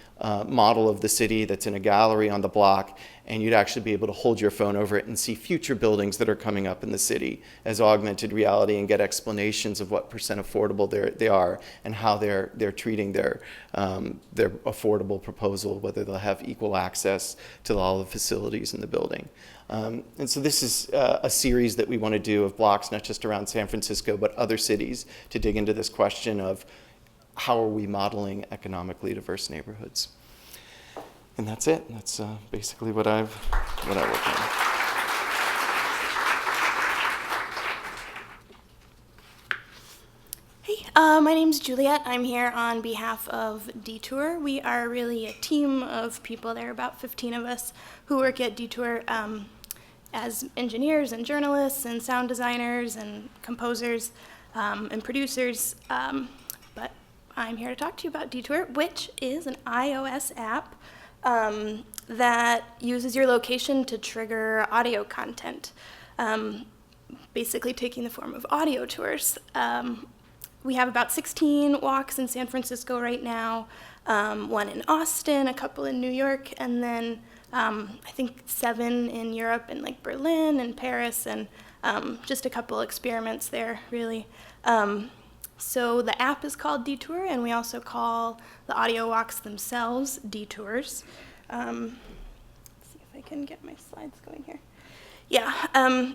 model of the city that's in a gallery on the block, and you'd actually be able to hold your phone over it and see future buildings that are coming up in the city as augmented reality and get explanations of what percent affordable they are and how they're treating their affordable proposal, whether they'll have equal access to all the facilities in the building. And so this is a series that we want to do of blocks, not just around San Francisco, but other cities, to dig into this question of how are we modeling economically diverse neighborhoods. And that's it. That's basically what I work on. Hey, my name's Juliet. I'm here on behalf of Detour. We are really a team of people. There are about 15 of us who work at Detour as engineers and journalists and sound designers and composers and producers. But I'm here to talk to you about Detour, which is an iOS app that uses your location to trigger audio content, basically taking the form of audio tours. We have about 16 walks in San Francisco right now, one in Austin, a couple in New York, and then I think 7 in Europe, in like Berlin and Paris, and just a couple experiments there, really. So the app is called Detour, and we also call the audio walks themselves Detours. Let's see if I can get my slides going here.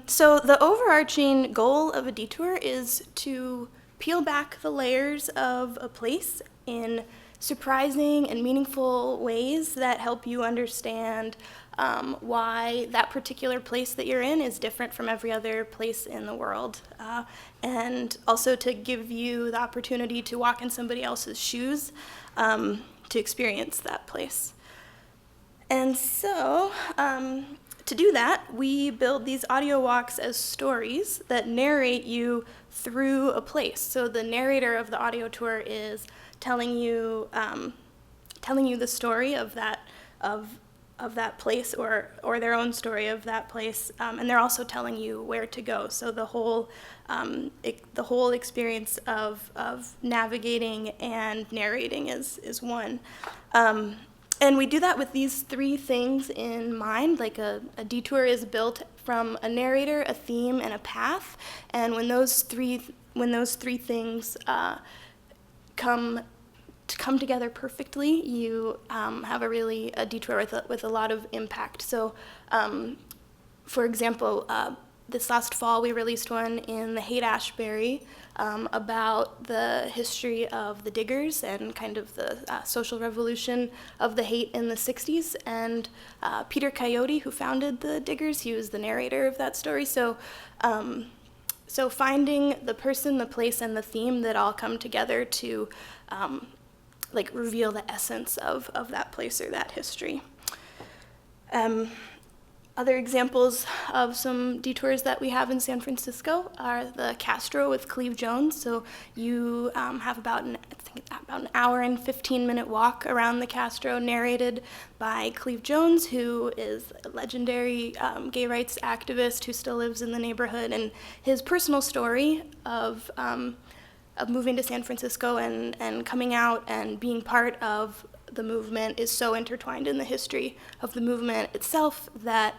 So the overarching goal of a detour is to peel back the layers of a place in surprising and meaningful ways that help you understand why that particular place that you're in is different from every other place in the world. And also to give you the opportunity to walk in somebody else's shoes to experience that place. And so, to do that, we build these audio walks as stories that narrate you through a place. So the narrator of the audio tour is telling you the story of that place, or their own story of that place, and they're also telling you where to go. So the whole experience of navigating and narrating is one. And we do that with these three things in mind. Like a detour is built from a narrator, a theme, and a path. And when those three things come together perfectly, you have a detour with a lot of impact. So, for example, this last fall we released one in the Haight-Ashbury about the history of the diggers and kind of the social revolution of the Haight in the 60s. And Peter Coyote, who founded the diggers, he was the narrator of that story. So finding the person, the place, and the theme that all come together to reveal the essence of that place or that history. Other examples of some detours that we have in San Francisco are the Castro with Cleve Jones. So you have about an hour and 15-minute walk around the Castro, narrated by Cleve Jones, who is a legendary gay rights activist who still lives in the neighborhood. And his personal story of moving to San Francisco and coming out and being part of the movement is so intertwined in the history of the movement itself that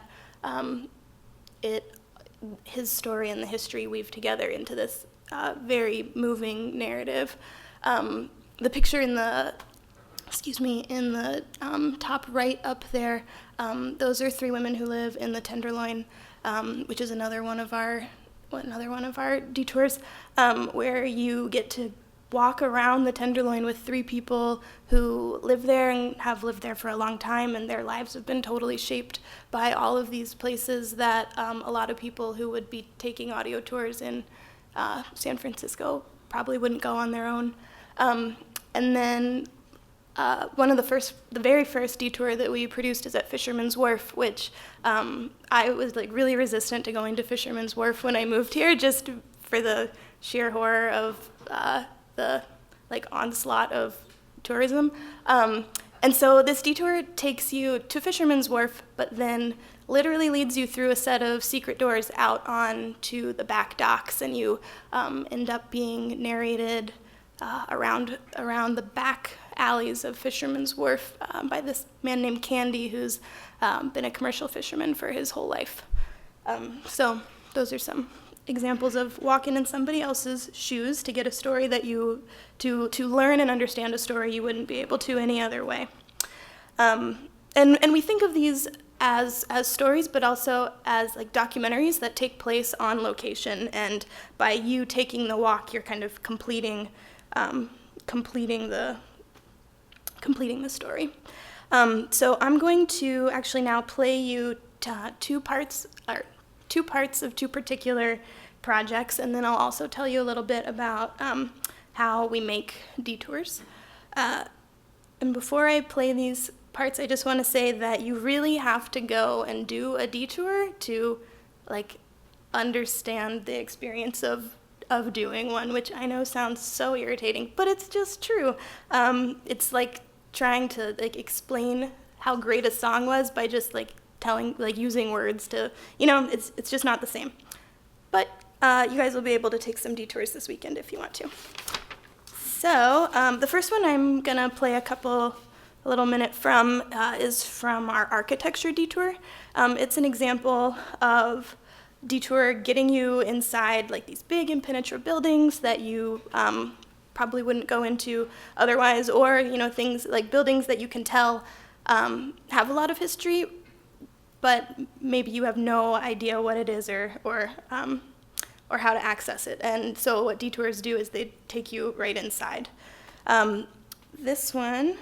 his story and the history weave together into this very moving narrative. The picture in the top right up there, those are three women who live in the Tenderloin, which is another one of our detours, where you get to walk around the Tenderloin with three people who live there and have lived there for a long time, and their lives have been totally shaped by all of these places that a lot of people who would be taking audio tours in San Francisco probably wouldn't go on their own. And then the very first detour that we produced is at Fisherman's Wharf, which I was really resistant to going to Fisherman's Wharf when I moved here, just for the sheer horror of the onslaught of tourism. And so this detour takes you to Fisherman's Wharf, but then literally leads you through a set of secret doors out onto the back docks, and you end up being narrated around the back alleys of Fisherman's Wharf by this man named Candy, who's been a commercial fisherman for his whole life. So those are some examples of walking in somebody else's shoes to get a story that to learn and understand a story you wouldn't be able to any other way. And we think of these as stories, but also as documentaries that take place on location, and by you taking the walk, you're kind of completing the story. So I'm going to actually now play you two parts of two particular projects, and then I'll also tell you a little bit about how we make detours. And before I play these parts, I just want to say that you really have to go and do a detour to understand the experience of doing one, which I know sounds so irritating, but it's just true. It's like trying to explain how great a song was by just using words to, it's just not the same. But you guys will be able to take some detours this weekend if you want to. So the first one I'm gonna play a little minute from is from our architecture detour. It's an example of detour getting you inside these big impenetrable buildings that you probably wouldn't go into otherwise, or things like buildings that you can tell have a lot of history, but maybe you have no idea what it is or how to access it. And so what detours do is they take you right inside. This one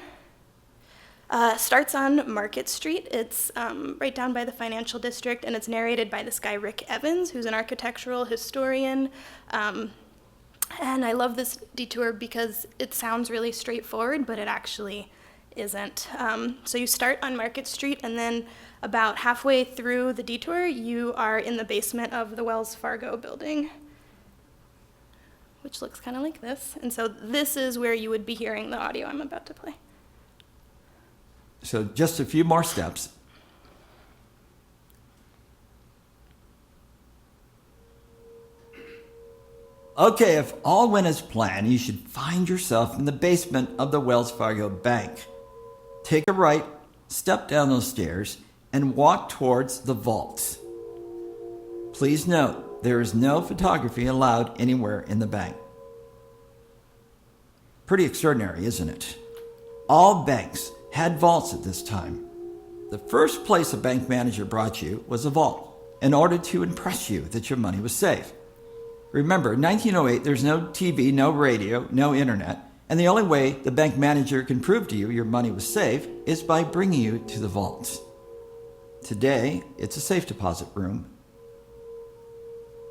starts on Market Street. It's right down by the financial district, and it's narrated by this guy, Rick Evans, who's an architectural historian. And I love this detour because it sounds really straightforward, but it actually isn't. So you start on Market Street, and then about halfway through the detour, you are in the basement of the Wells Fargo building, which looks kind of like this. And so this is where you would be hearing the audio I'm about to play. So just a few more steps. Okay, if all went as planned, you should find yourself in the basement of the Wells Fargo Bank. Take a right, step down those stairs, and walk towards the vaults. Please note, there is no photography allowed anywhere in the bank. Pretty extraordinary, isn't it? All banks had vaults at this time. The first place a bank manager brought you was a vault in order to impress you that your money was safe. Remember, in 1908, there's no TV, no radio, no internet, and the only way the bank manager can prove to you your money was safe is by bringing you to the vault. Today, it's a safe deposit room.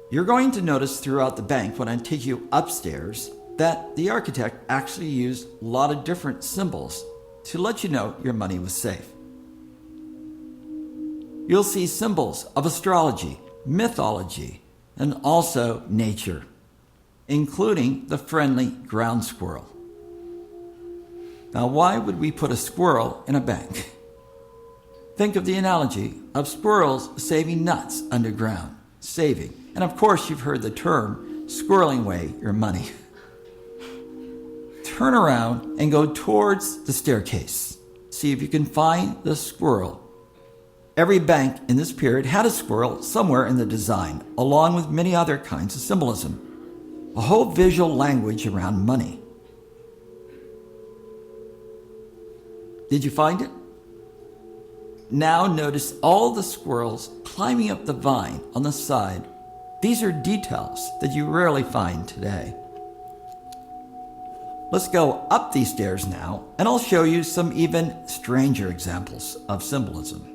You're going to notice throughout the bank, when I take you upstairs, that the architect actually used a lot of different symbols to let you know your money was safe. You'll see symbols of astrology, mythology, and also nature, including the friendly ground squirrel. Now, why would we put a squirrel in a bank? Think of the analogy of squirrels saving nuts underground, saving. And of course, you've heard the term squirreling away your money. Turn around and go towards the staircase. See if you can find the squirrel. Every bank in this period had a squirrel somewhere in the design, along with many other kinds of symbolism. A whole visual language around money. Did you find it? Now notice all the squirrels climbing up the vine on the side. These are details that you rarely find today. Let's go up these stairs now, and I'll show you some even stranger examples of symbolism.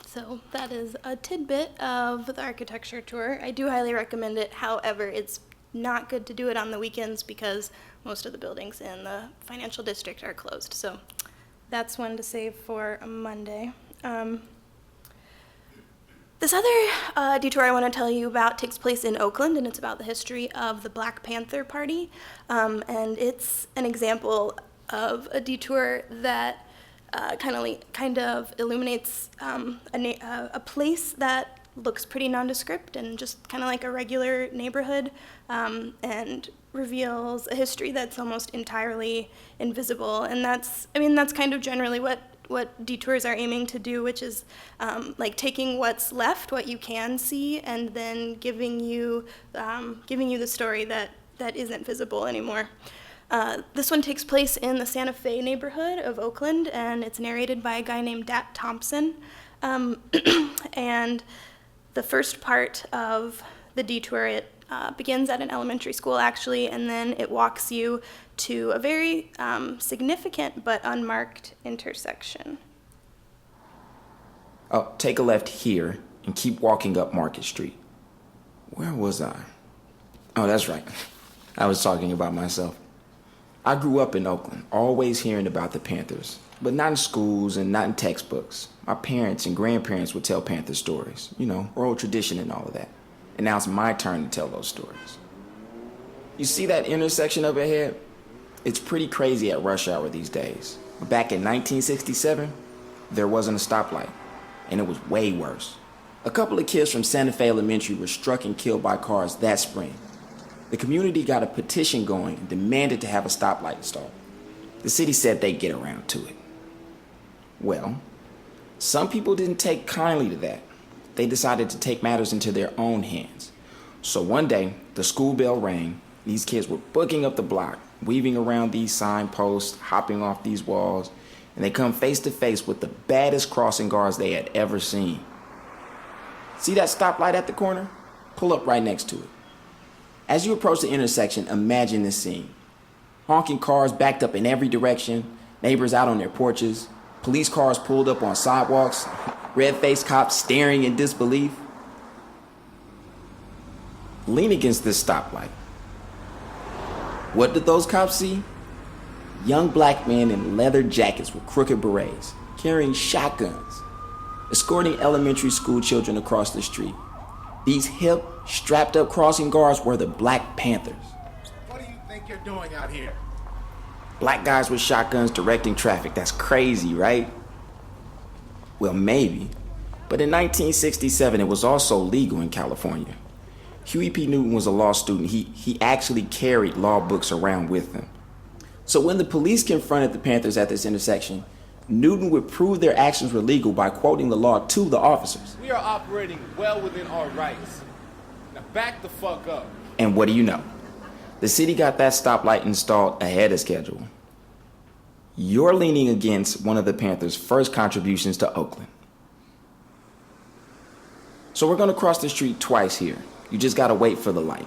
So that is a tidbit of the architecture tour. I do highly recommend it. However, it's not good to do it on the weekends because most of the buildings in the financial district are closed. So that's one to save for a Monday. This other detour I want to tell you about takes place in Oakland, and it's about the history of the Black Panther Party. And it's an example of a detour that kind of illuminates a place that looks pretty nondescript and just kind of like a regular neighborhood, and reveals a history that's almost entirely invisible. And that's kind of generally what detours are aiming to do, which is like taking what's left, what you can see, and then giving you the story that isn't visible anymore. This one takes place in the Santa Fe neighborhood of Oakland, and it's narrated by a guy named Dat Thompson. And the first part of the detour, it begins at an elementary school, actually, and then it walks you to a very significant but unmarked intersection. Oh, take a left here and keep walking up Market Street. Where was I? Oh, that's right. I was talking about myself. I grew up in Oakland, always hearing about the Panthers, but not in schools and not in textbooks. My parents and grandparents would tell Panther stories, oral tradition and all of that. And now it's my turn to tell those stories. You see that intersection up ahead? It's pretty crazy at rush hour these days. But back in 1967, there wasn't a stoplight, and it was way worse. A couple of kids from Santa Fe Elementary were struck and killed by cars that spring. The community got a petition going and demanded to have a stoplight installed. The city said they'd get around to it. Well, some people didn't take kindly to that. They decided to take matters into their own hands. So one day, the school bell rang, these kids were booking up the block, weaving around these signposts, hopping off these walls, and they come face to face with the baddest crossing guards they had ever seen. See that stoplight at the corner? Pull up right next to it. As you approach the intersection, imagine this scene. Honking cars backed up in every direction, neighbors out on their porches, police cars pulled up on sidewalks, red-faced cops staring in disbelief. Lean against this stoplight. What did those cops see? Young black men in leather jackets with crooked berets, carrying shotguns, escorting elementary school children across the street. These hip, strapped-up crossing guards were the Black Panthers. What do you think you're doing out here? Black guys with shotguns directing traffic. That's crazy, right? Well, maybe. But in 1967, it was also legal in California. Huey P. Newton was a law student. He actually carried law books around with him. So when the police confronted the Panthers at this intersection, Newton would prove their actions were legal by quoting the law to the officers. We are operating well within our rights. Now back the fuck up. And what do you know? The city got that stoplight installed ahead of schedule. You're leaning against one of the Panthers' first contributions to Oakland. So we're gonna cross the street twice here. You just gotta wait for the light.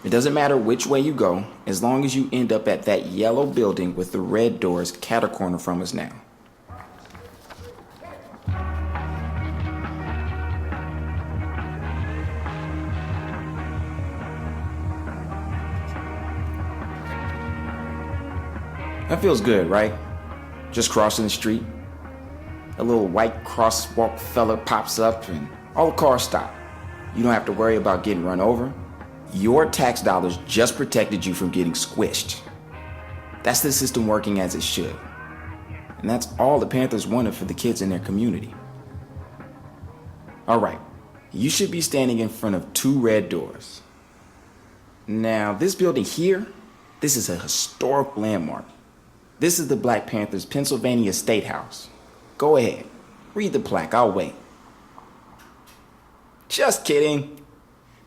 It doesn't matter which way you go, as long as you end up at that yellow building with the red doors cat-a-corner from us now. That feels good, right? Just crossing the street. A little white crosswalk fella pops up and all the cars stop. You don't have to worry about getting run over. Your tax dollars just protected you from getting squished. That's the system working as it should. And that's all the Panthers wanted for the kids in their community. All right, you should be standing in front of two red doors. Now, this building here, this is a historic landmark. This is the Black Panthers' Pennsylvania State House. Go ahead, read the plaque, I'll wait. Just kidding.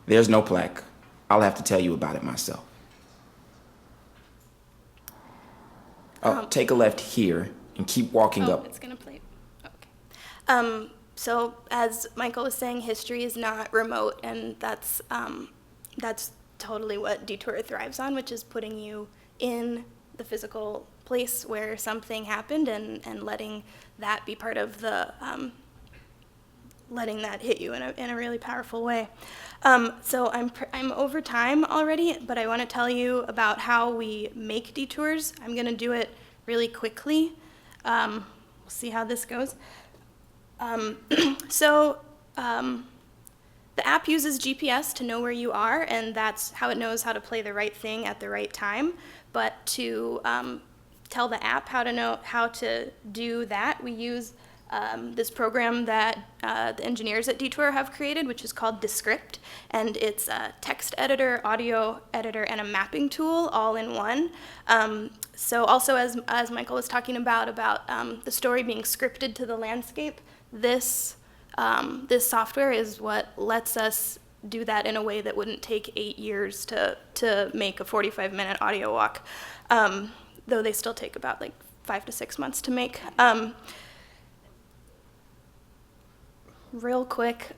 There's no plaque. I'll have to tell you about it myself. Take a left here and keep walking up. It's gonna play. Okay. So as Michael was saying, history is not remote, and that's totally what Detour thrives on, which is putting you in the physical place where something happened and letting that be part of the letting that hit you in a really powerful way. So I'm over time already, but I want to tell you about how we make detours. I'm going to do it really quickly. We'll see how this goes. The app uses GPS to know where you are, and that's how it knows how to play the right thing at the right time. But to tell the app how to do that, we use this program that the engineers at Detour have created, which is called Descript, and it's a text editor, audio editor, and a mapping tool all in one. So also, as Michael was talking about the story being scripted to the landscape, this software is what lets us do that in a way that wouldn't take 8 years to make a 45-minute audio walk, though they still take about 5 to 6 months to make. Real quick,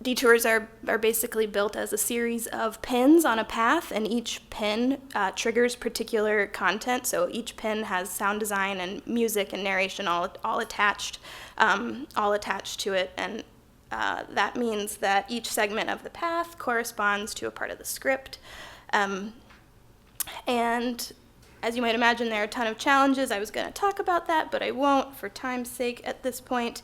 detours are basically built as a series of pins on a path, and each pin triggers particular content. So each pin has sound design and music and narration all attached to it, and that means that each segment of the path corresponds to a part of the script. And as you might imagine, there are a ton of challenges. I was going to talk about that, but I won't for time's sake at this point.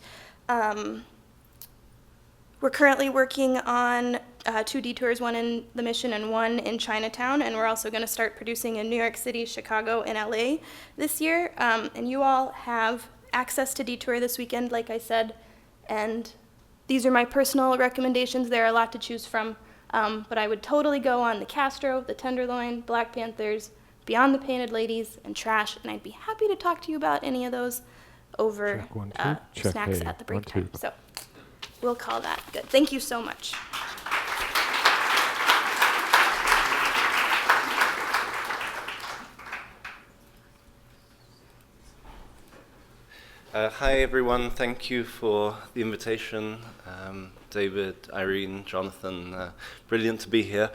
We're currently working on 2 detours, one in the Mission and one in Chinatown, and we're also going to start producing in New York City, Chicago, and LA this year. And you all have access to Detour this weekend, like I said, and these are my personal recommendations. There are a lot to choose from, but I would totally go on the Castro, the Tenderloin, Black Panthers, Beyond the Painted Ladies, and Trash, and I'd be happy to talk to you about any of those over snacks at the break time. So we'll call that good. Thank you so much. Hi, everyone. Thank you for the invitation. David, Irene, Jonathan, brilliant to be here.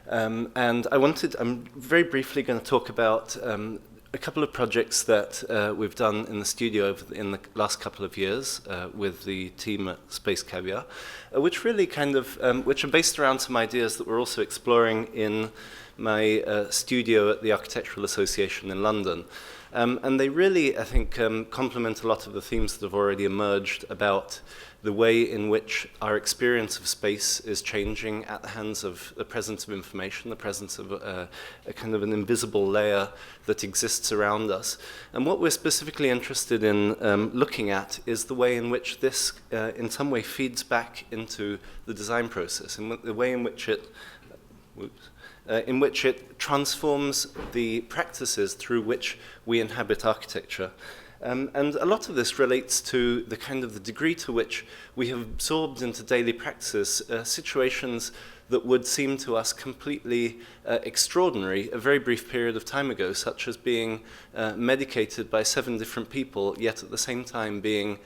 And I'm very briefly going to talk about a couple of projects that we've done in the studio in the last couple of years with the team at Space Caviar, which really which are based around some ideas that we're also exploring in my studio at the Architectural Association in London. And they really, I think, complement a lot of the themes that have already emerged about the way in which our experience of space is changing at the hands of the presence of information, the presence of a kind of an invisible layer that exists around us. And what we're specifically interested in looking at is the way in which this, in some way, feeds back into the design process, and the way in which it transforms the practices through which we inhabit architecture. And a lot of this relates to the kind of the degree to which we have absorbed into daily practices situations that would seem to us completely extraordinary a very brief period of time ago, such as being medicated by 7 different people, yet at the same time being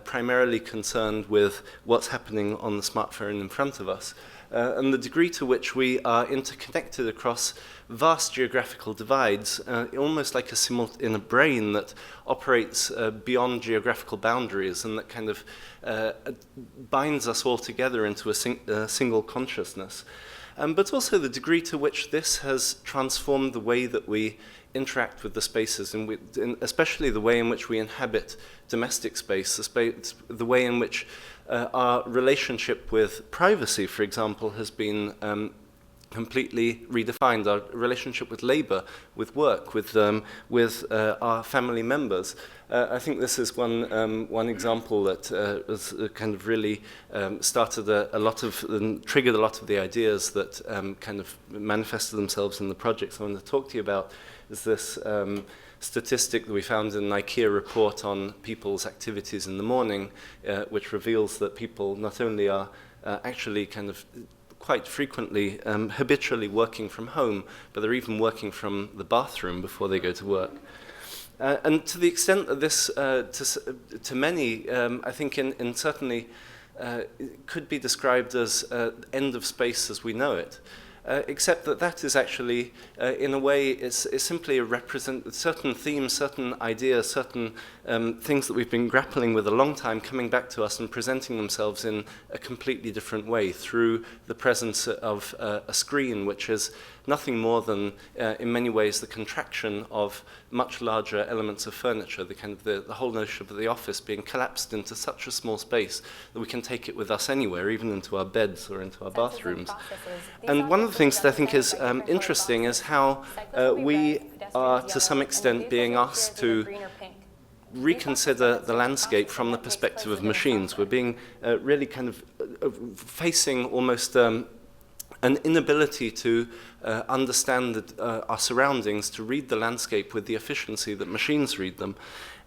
primarily concerned with what's happening on the smartphone in front of us. And the degree to which we are interconnected across vast geographical divides, almost like in a brain that operates beyond geographical boundaries and that kind of binds us all together into a single consciousness. But also the degree to which this has transformed the way that we interact with the spaces, and especially the way in which we inhabit domestic space, the way in which our relationship with privacy, for example, has been completely redefined. Our relationship with labor, with work, with our family members. I think this is one example that was kind of really started triggered a lot of the ideas that kind of manifested themselves in the projects I want to talk to you about. Is this statistic that we found in an IKEA report on people's activities in the morning, which reveals that people not only are actually kind of quite frequently habitually working from home, but they're even working from the bathroom before they go to work. And to the extent that this, to many, I think in certainly could be described as end of space as we know it. Except that is actually, in a way, is simply a certain themes, certain ideas, certain things that we've been grappling with a long time coming back to us and presenting themselves in a completely different way through the presence of a screen, which is nothing more than, in many ways, the contraction of much larger elements of furniture, the whole notion of the office being collapsed into such a small space that we can take it with us anywhere, even into our beds or into our bathrooms. And one of the things that I think is interesting is how we are, to some extent, being asked to reconsider the landscape from the perspective of machines. We're being really kind of facing almost an inability to understand our surroundings, to read the landscape with the efficiency that machines read them.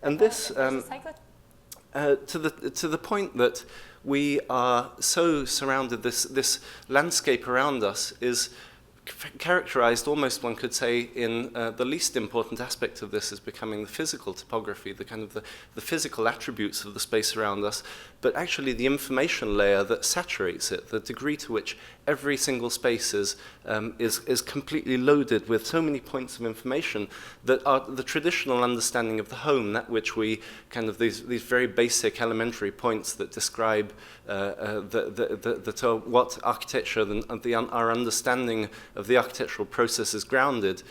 And this, to the point that we are so surrounded, this landscape around us is characterized almost, one could say, in the least important aspect of this is becoming the physical topography, the kind of the physical attributes of the space around us, but actually the information layer that saturates it, the degree to which every single space is completely loaded with so many points of information that are the traditional understanding of the home, that which we kind of these very basic elementary points that describe what architecture our understanding of the architectural process is grounded,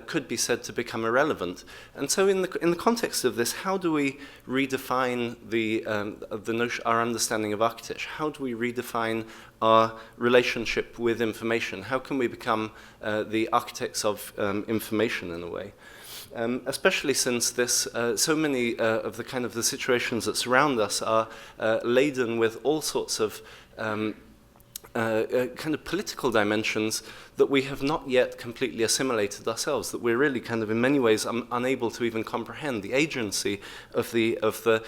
could be said to become irrelevant. And so in the context of this, how do we redefine our understanding of architecture? How do we redefine our relationship with information? How can we become the architects of information in a way? Especially since so many of the kind of the situations that surround us are laden with all sorts of kind of political dimensions that we have not yet completely assimilated ourselves, that we're really kind of in many ways unable to even comprehend the agency of the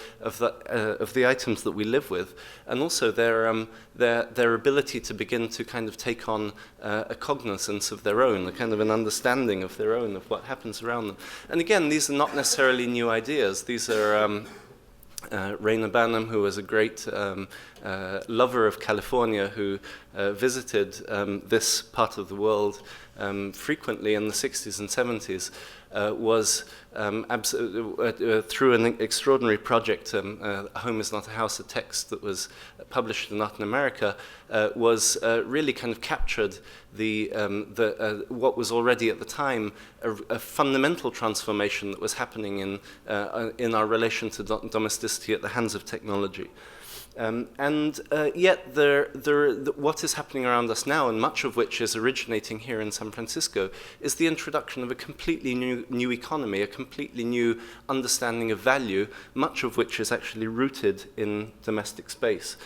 items that we live with, and also their ability to begin to kind of take on a cognizance of their own, a kind of an understanding of their own, of what happens around them. And again, these are not necessarily new ideas. These are Raina Banham, who was a great lover of California, who visited this part of the world frequently in the 60s and 70s, was through an extraordinary project, A Home is Not a House, a text that was published in Latin America, was really kind of captured what was already at the time a fundamental transformation that was happening in our relation to domesticity at the hands of technology. Yet what is happening around us now, and much of which is originating here in San Francisco, is the introduction of a completely new economy, a completely new understanding of value, much of which is actually rooted in domestic space.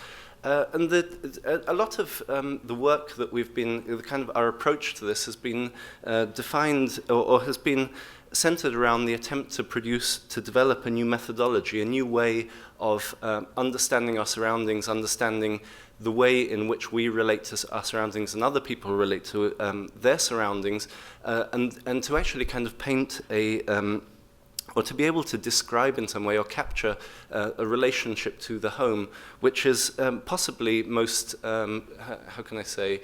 And a lot of the work that we've been, kind of our approach to this has been defined or has been centered around the attempt to develop a new methodology, a new way of understanding our surroundings, understanding the way in which we relate to our surroundings and other people relate to their surroundings, and to actually kind of paint or to be able to describe in some way or capture a relationship to the home, which is possibly most, how can I say,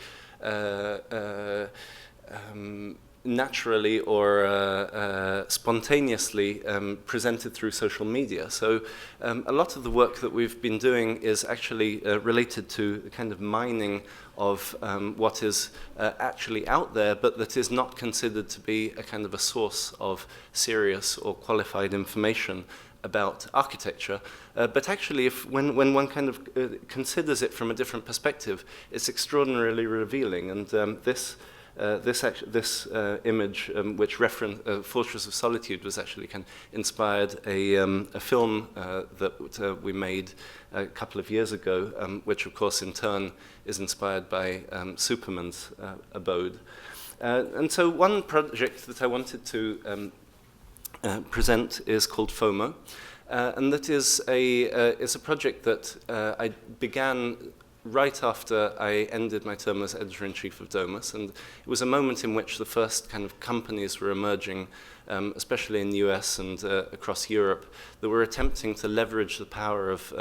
naturally or spontaneously presented through social media. So a lot of the work that we've been doing is actually related to the kind of mining of what is actually out there, but that is not considered to be a kind of a source of serious or qualified information about architecture. But actually, when one kind of considers it from a different perspective, it's extraordinarily revealing. And this image, which referenced Fortress of Solitude, was actually kind of inspired a film that we made a couple of years ago, which of course in turn is inspired by Superman's abode. And so one project that I wanted to present is called FOMO, and that is it's a project that I began right after I ended my term as editor-in-chief of Domus, and it was a moment in which the first kind of companies were emerging, especially in the US and across Europe, that were attempting to leverage the power of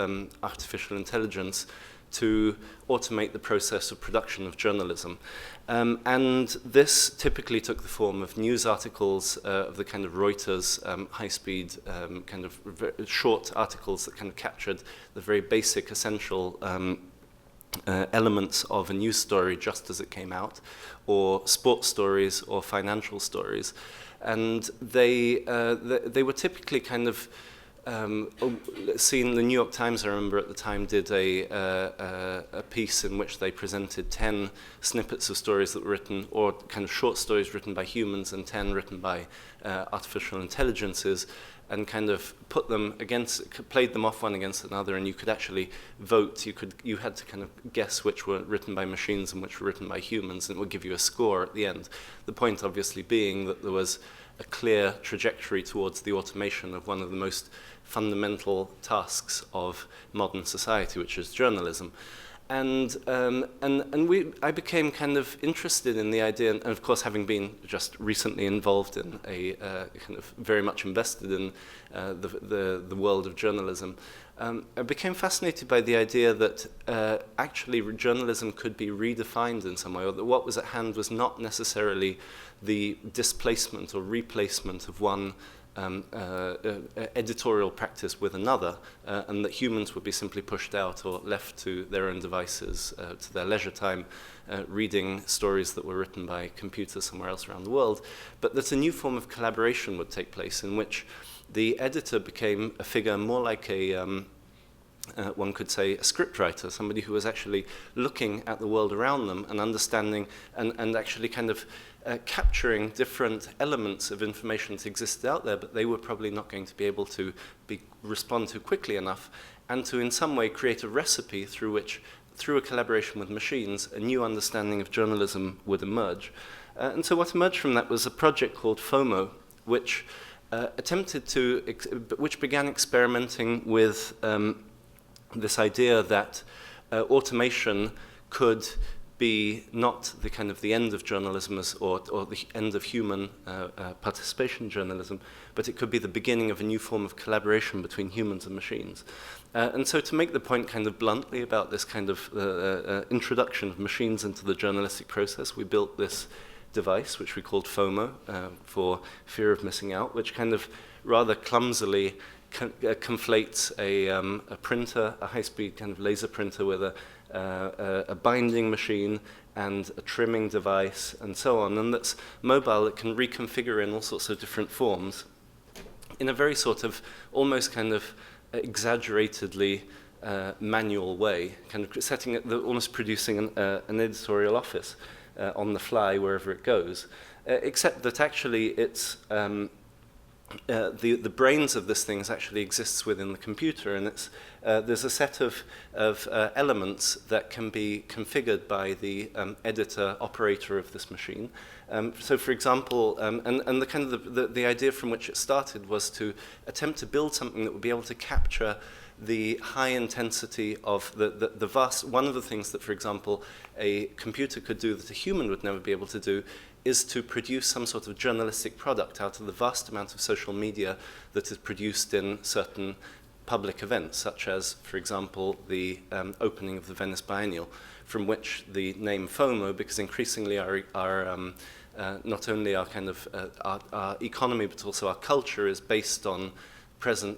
artificial intelligence to automate the process of production of journalism. And this typically took the form of news articles of the kind of Reuters high-speed kind of short articles that kind of captured the very basic, essential elements of a news story just as it came out, or sports stories or financial stories. And they were typically kind of seen. The New York Times, I remember at the time, did a piece in which they presented 10 snippets of stories that were written, or kind of short stories written by humans and 10 written by artificial intelligences, and kind of put them against, played them off one against another, and you could actually vote. You had to kind of guess which were written by machines and which were written by humans, and it would give you a score at the end. The point obviously being that there was a clear trajectory towards the automation of one of the most fundamental tasks of modern society, which is journalism. And I became kind of interested in the idea, and of course, having been just recently involved in a kind of very much invested in the world of journalism, I became fascinated by the idea that actually journalism could be redefined in some way, or that what was at hand was not necessarily the displacement or replacement of one editorial practice with another, and that humans would be simply pushed out or left to their own devices, to their leisure time, reading stories that were written by computers somewhere else around the world, but that a new form of collaboration would take place in which the editor became a figure more like a one could say a scriptwriter, somebody who was actually looking at the world around them and understanding and actually kind of capturing different elements of information that existed out there, but they were probably not going to be able to respond to quickly enough, and to in some way create a recipe through which, through a collaboration with machines, a new understanding of journalism would emerge. And so what emerged from that was a project called FOMO, which which began experimenting with this idea that automation could be not the kind of the end of journalism or the end of human participation in journalism, but it could be the beginning of a new form of collaboration between humans and machines. And so to make the point kind of bluntly about this kind of introduction of machines into the journalistic process, we built this device, which we called FOMO, for fear of missing out, which kind of rather clumsily conflates a printer, a high-speed kind of laser printer with a binding machine and a trimming device and so on, and that's mobile. It can reconfigure in all sorts of different forms in a very sort of almost kind of exaggeratedly manual way, kind of setting it, almost producing an editorial office on the fly wherever it goes, except that actually it's the brains of this thing actually exists within the computer, and it's there's a set of elements that can be configured by the editor operator of this machine. So, for example, and the kind of the idea from which it started was to attempt to build something that would be able to capture the high intensity of the vast. One of the things that, for example, a computer could do that a human would never be able to do is to produce some sort of journalistic product out of the vast amount of social media that is produced in certain public events, such as, for example, the opening of the Venice Biennial, from which the name FOMO, because increasingly our not only our kind of our economy, but also our culture is based on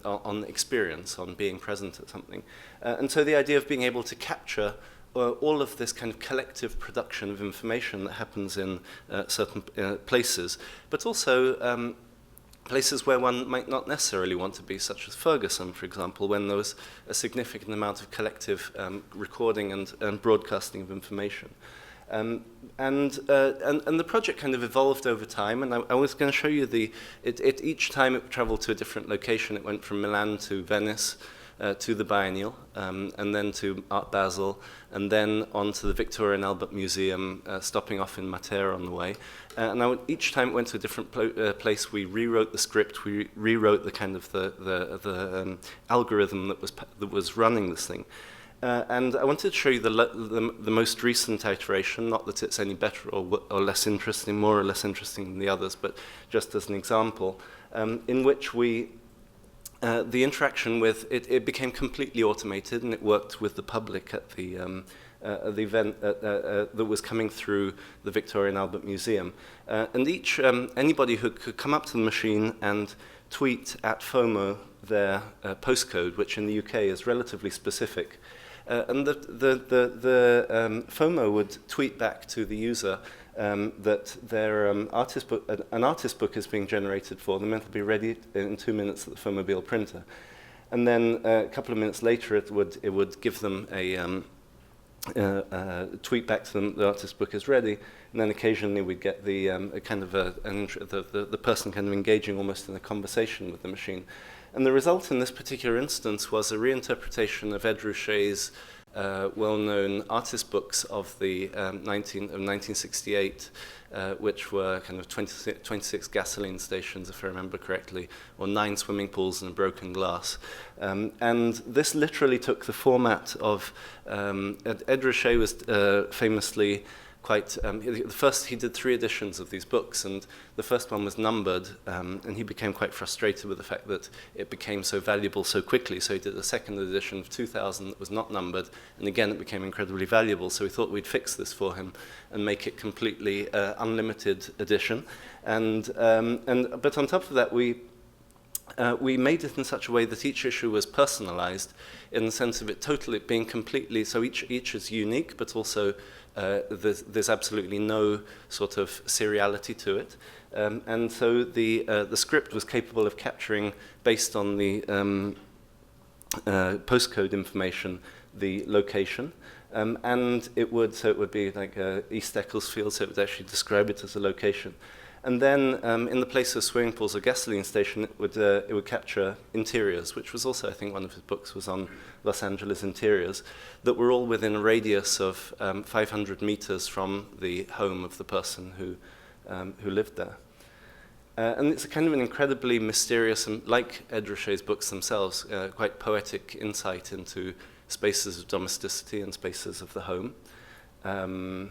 on experience, on being present at something. And so the idea of being able to capture all of this kind of collective production of information that happens in certain places, but also places where one might not necessarily want to be, such as Ferguson, for example, when there was a significant amount of collective recording and broadcasting of information. And the project kind of evolved over time, and I was going to show you each time it traveled to a different location. It went from Milan to Venice, to the Biennial, and then to Art Basel, and then on to the Victoria and Albert Museum, stopping off in Matera on the way. And each time it went to a different place, we rewrote the script, we rewrote the kind of the algorithm that was running this thing. And I wanted to show you the most recent iteration, not that it's any better or less interesting, more or less interesting than the others, but just as an example, in which the interaction with it became completely automated, and it worked with the public at the event that was coming through the Victoria and Albert Museum. And anybody who could come up to the machine and tweet at FOMO their postcode, which in the UK is relatively specific. And the FOMO would tweet back to the user that their an artist book is being generated for them, and it'll be ready in 2 minutes at the FOMobile printer. And then a couple of minutes later, it would give them a tweet back to them, the artist book is ready. And then occasionally we'd get the person kind of engaging almost in a conversation with the machine. And the result in this particular instance was a reinterpretation of Ed Ruscha's well-known artist books of the 1968, which were kind of 26 gasoline stations, if I remember correctly, or 9 swimming pools and a broken glass. And this literally took the format of Ed Ruscha was famously quite, he did 3 editions of these books, and the first one was numbered, and he became quite frustrated with the fact that it became so valuable so quickly, so he did a second edition of 2000 that was not numbered, and again it became incredibly valuable, so we thought we'd fix this for him and make it completely unlimited edition. But on top of that, we made it in such a way that each issue was personalized in the sense of it being completely, so each is unique, but also there's absolutely no sort of seriality to it. And so the script was capable of capturing, based on the postcode information, the location. And it would be like East Ecclesfield, so it would actually describe it as a location. And then in the place of swimming pools or gasoline station, it would capture interiors, which was also, I think, one of his books was on Los Angeles interiors, that were all within a radius of 500 meters from the home of the person who lived there. And it's a kind of an incredibly mysterious, and like Ed Ruscha's books themselves, quite poetic insight into spaces of domesticity and spaces of the home. And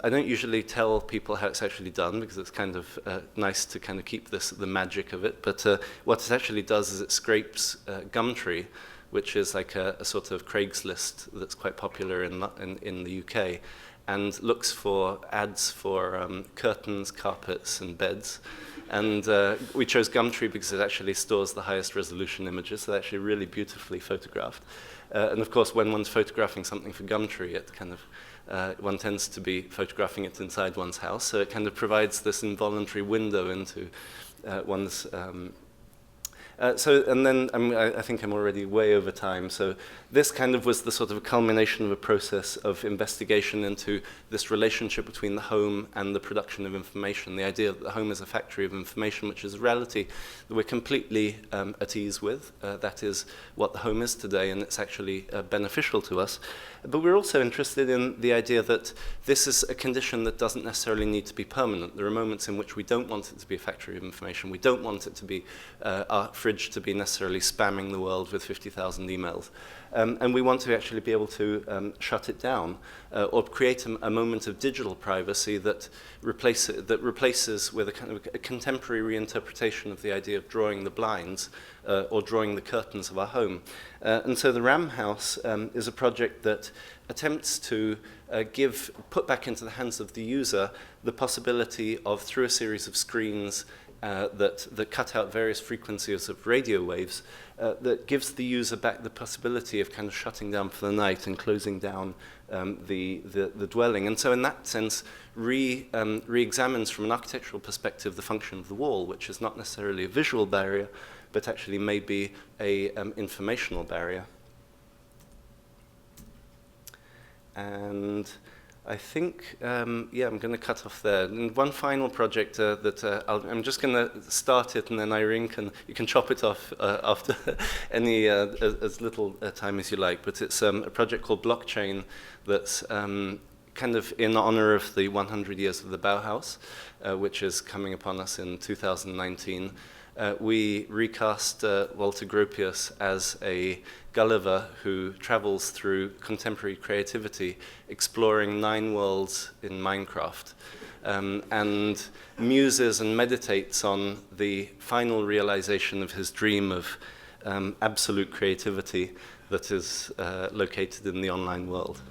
I don't usually tell people how it's actually done because it's kind of nice to kind of keep the magic of it. But what it actually does is it scrapes Gumtree, which is like a sort of Craigslist that's quite popular in the UK, and looks for ads for curtains, carpets, and beds. And we chose Gumtree because it actually stores the highest resolution images, so they're actually really beautifully photographed. And of course, when one's photographing something for Gumtree, it kind of one tends to be photographing it inside one's house, so it kind of provides this involuntary window into one's. And then I think I'm already way over time. So this kind of was the sort of a culmination of a process of investigation into this relationship between the home and the production of information. The idea that the home is a factory of information, which is a reality that we're completely at ease with. That is what the home is today, and it's actually beneficial to us. But we're also interested in the idea that this is a condition that doesn't necessarily need to be permanent. There are moments in which we don't want it to be a factory of information. We don't want it to be our fridge to be necessarily spamming the world with 50,000 emails. And we want to actually be able to shut it down or create a moment of digital privacy that replaces with a kind of a contemporary reinterpretation of the idea of drawing the blinds or drawing the curtains of our home. And so the RAM House is a project that attempts to put back into the hands of the user the possibility of, through a series of screens that cut out various frequencies of radio waves, that gives the user back the possibility of kind of shutting down for the night and closing down the dwelling. And so in that sense, re-examines from an architectural perspective the function of the wall, which is not necessarily a visual barrier, but actually may be a informational barrier. And I think, I'm going to cut off there. And one final project that I'm just going to start it, and then Irene you can chop it off after any as little time as you like. But it's a project called Blockchain that's kind of in honor of the 100 years of the Bauhaus, which is coming upon us in 2019. We recast Walter Gropius as a Gulliver who travels through contemporary creativity, exploring 9 worlds in Minecraft, and muses and meditates on the final realization of his dream of absolute creativity that is located in the online world.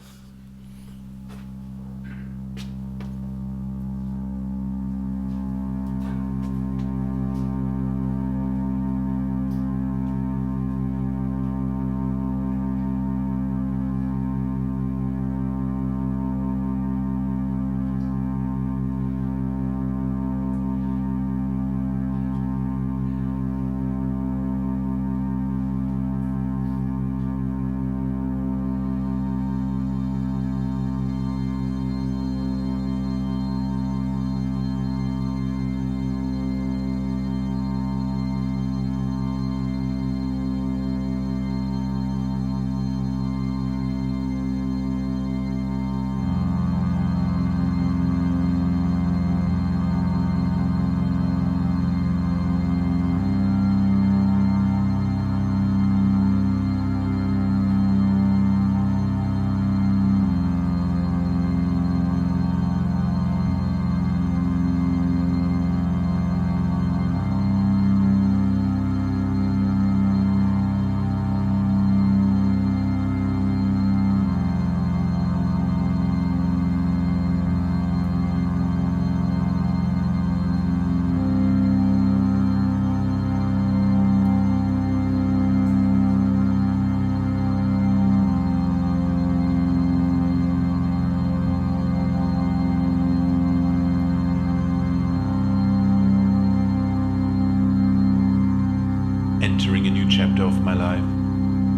Entering a new chapter of my life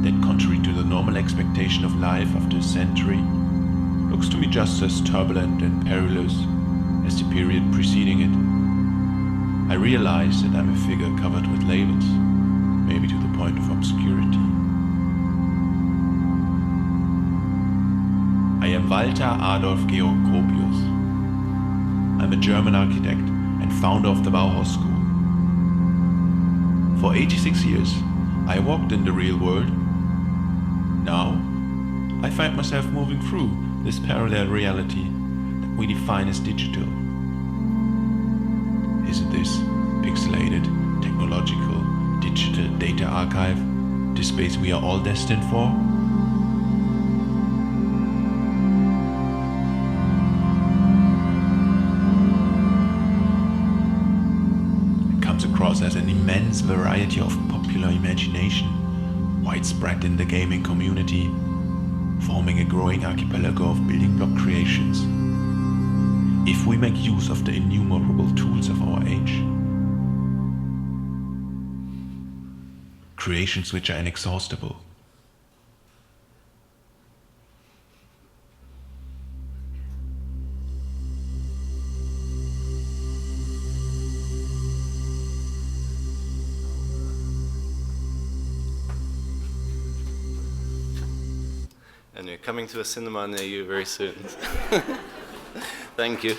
that, contrary to the normal expectation of life after a century, looks to me just as turbulent and perilous as the period preceding it. I realize that I'm a figure covered with labels, maybe to the point of obscurity. I am Walter Adolf Georg Gropius. I'm a German architect and founder of the Bauhaus School. For 86 years, I walked in the real world. Now, I find myself moving through this parallel reality that we define as digital? Is it this pixelated, technological, digital data archive, the space we are all destined for? It comes across as an immense variety of popular imagination, widespread in the gaming community, forming a growing archipelago of building block creations. If we make use of the innumerable tools of our age, creations which are inexhaustible. And you're coming to a cinema near you very soon. Thank you.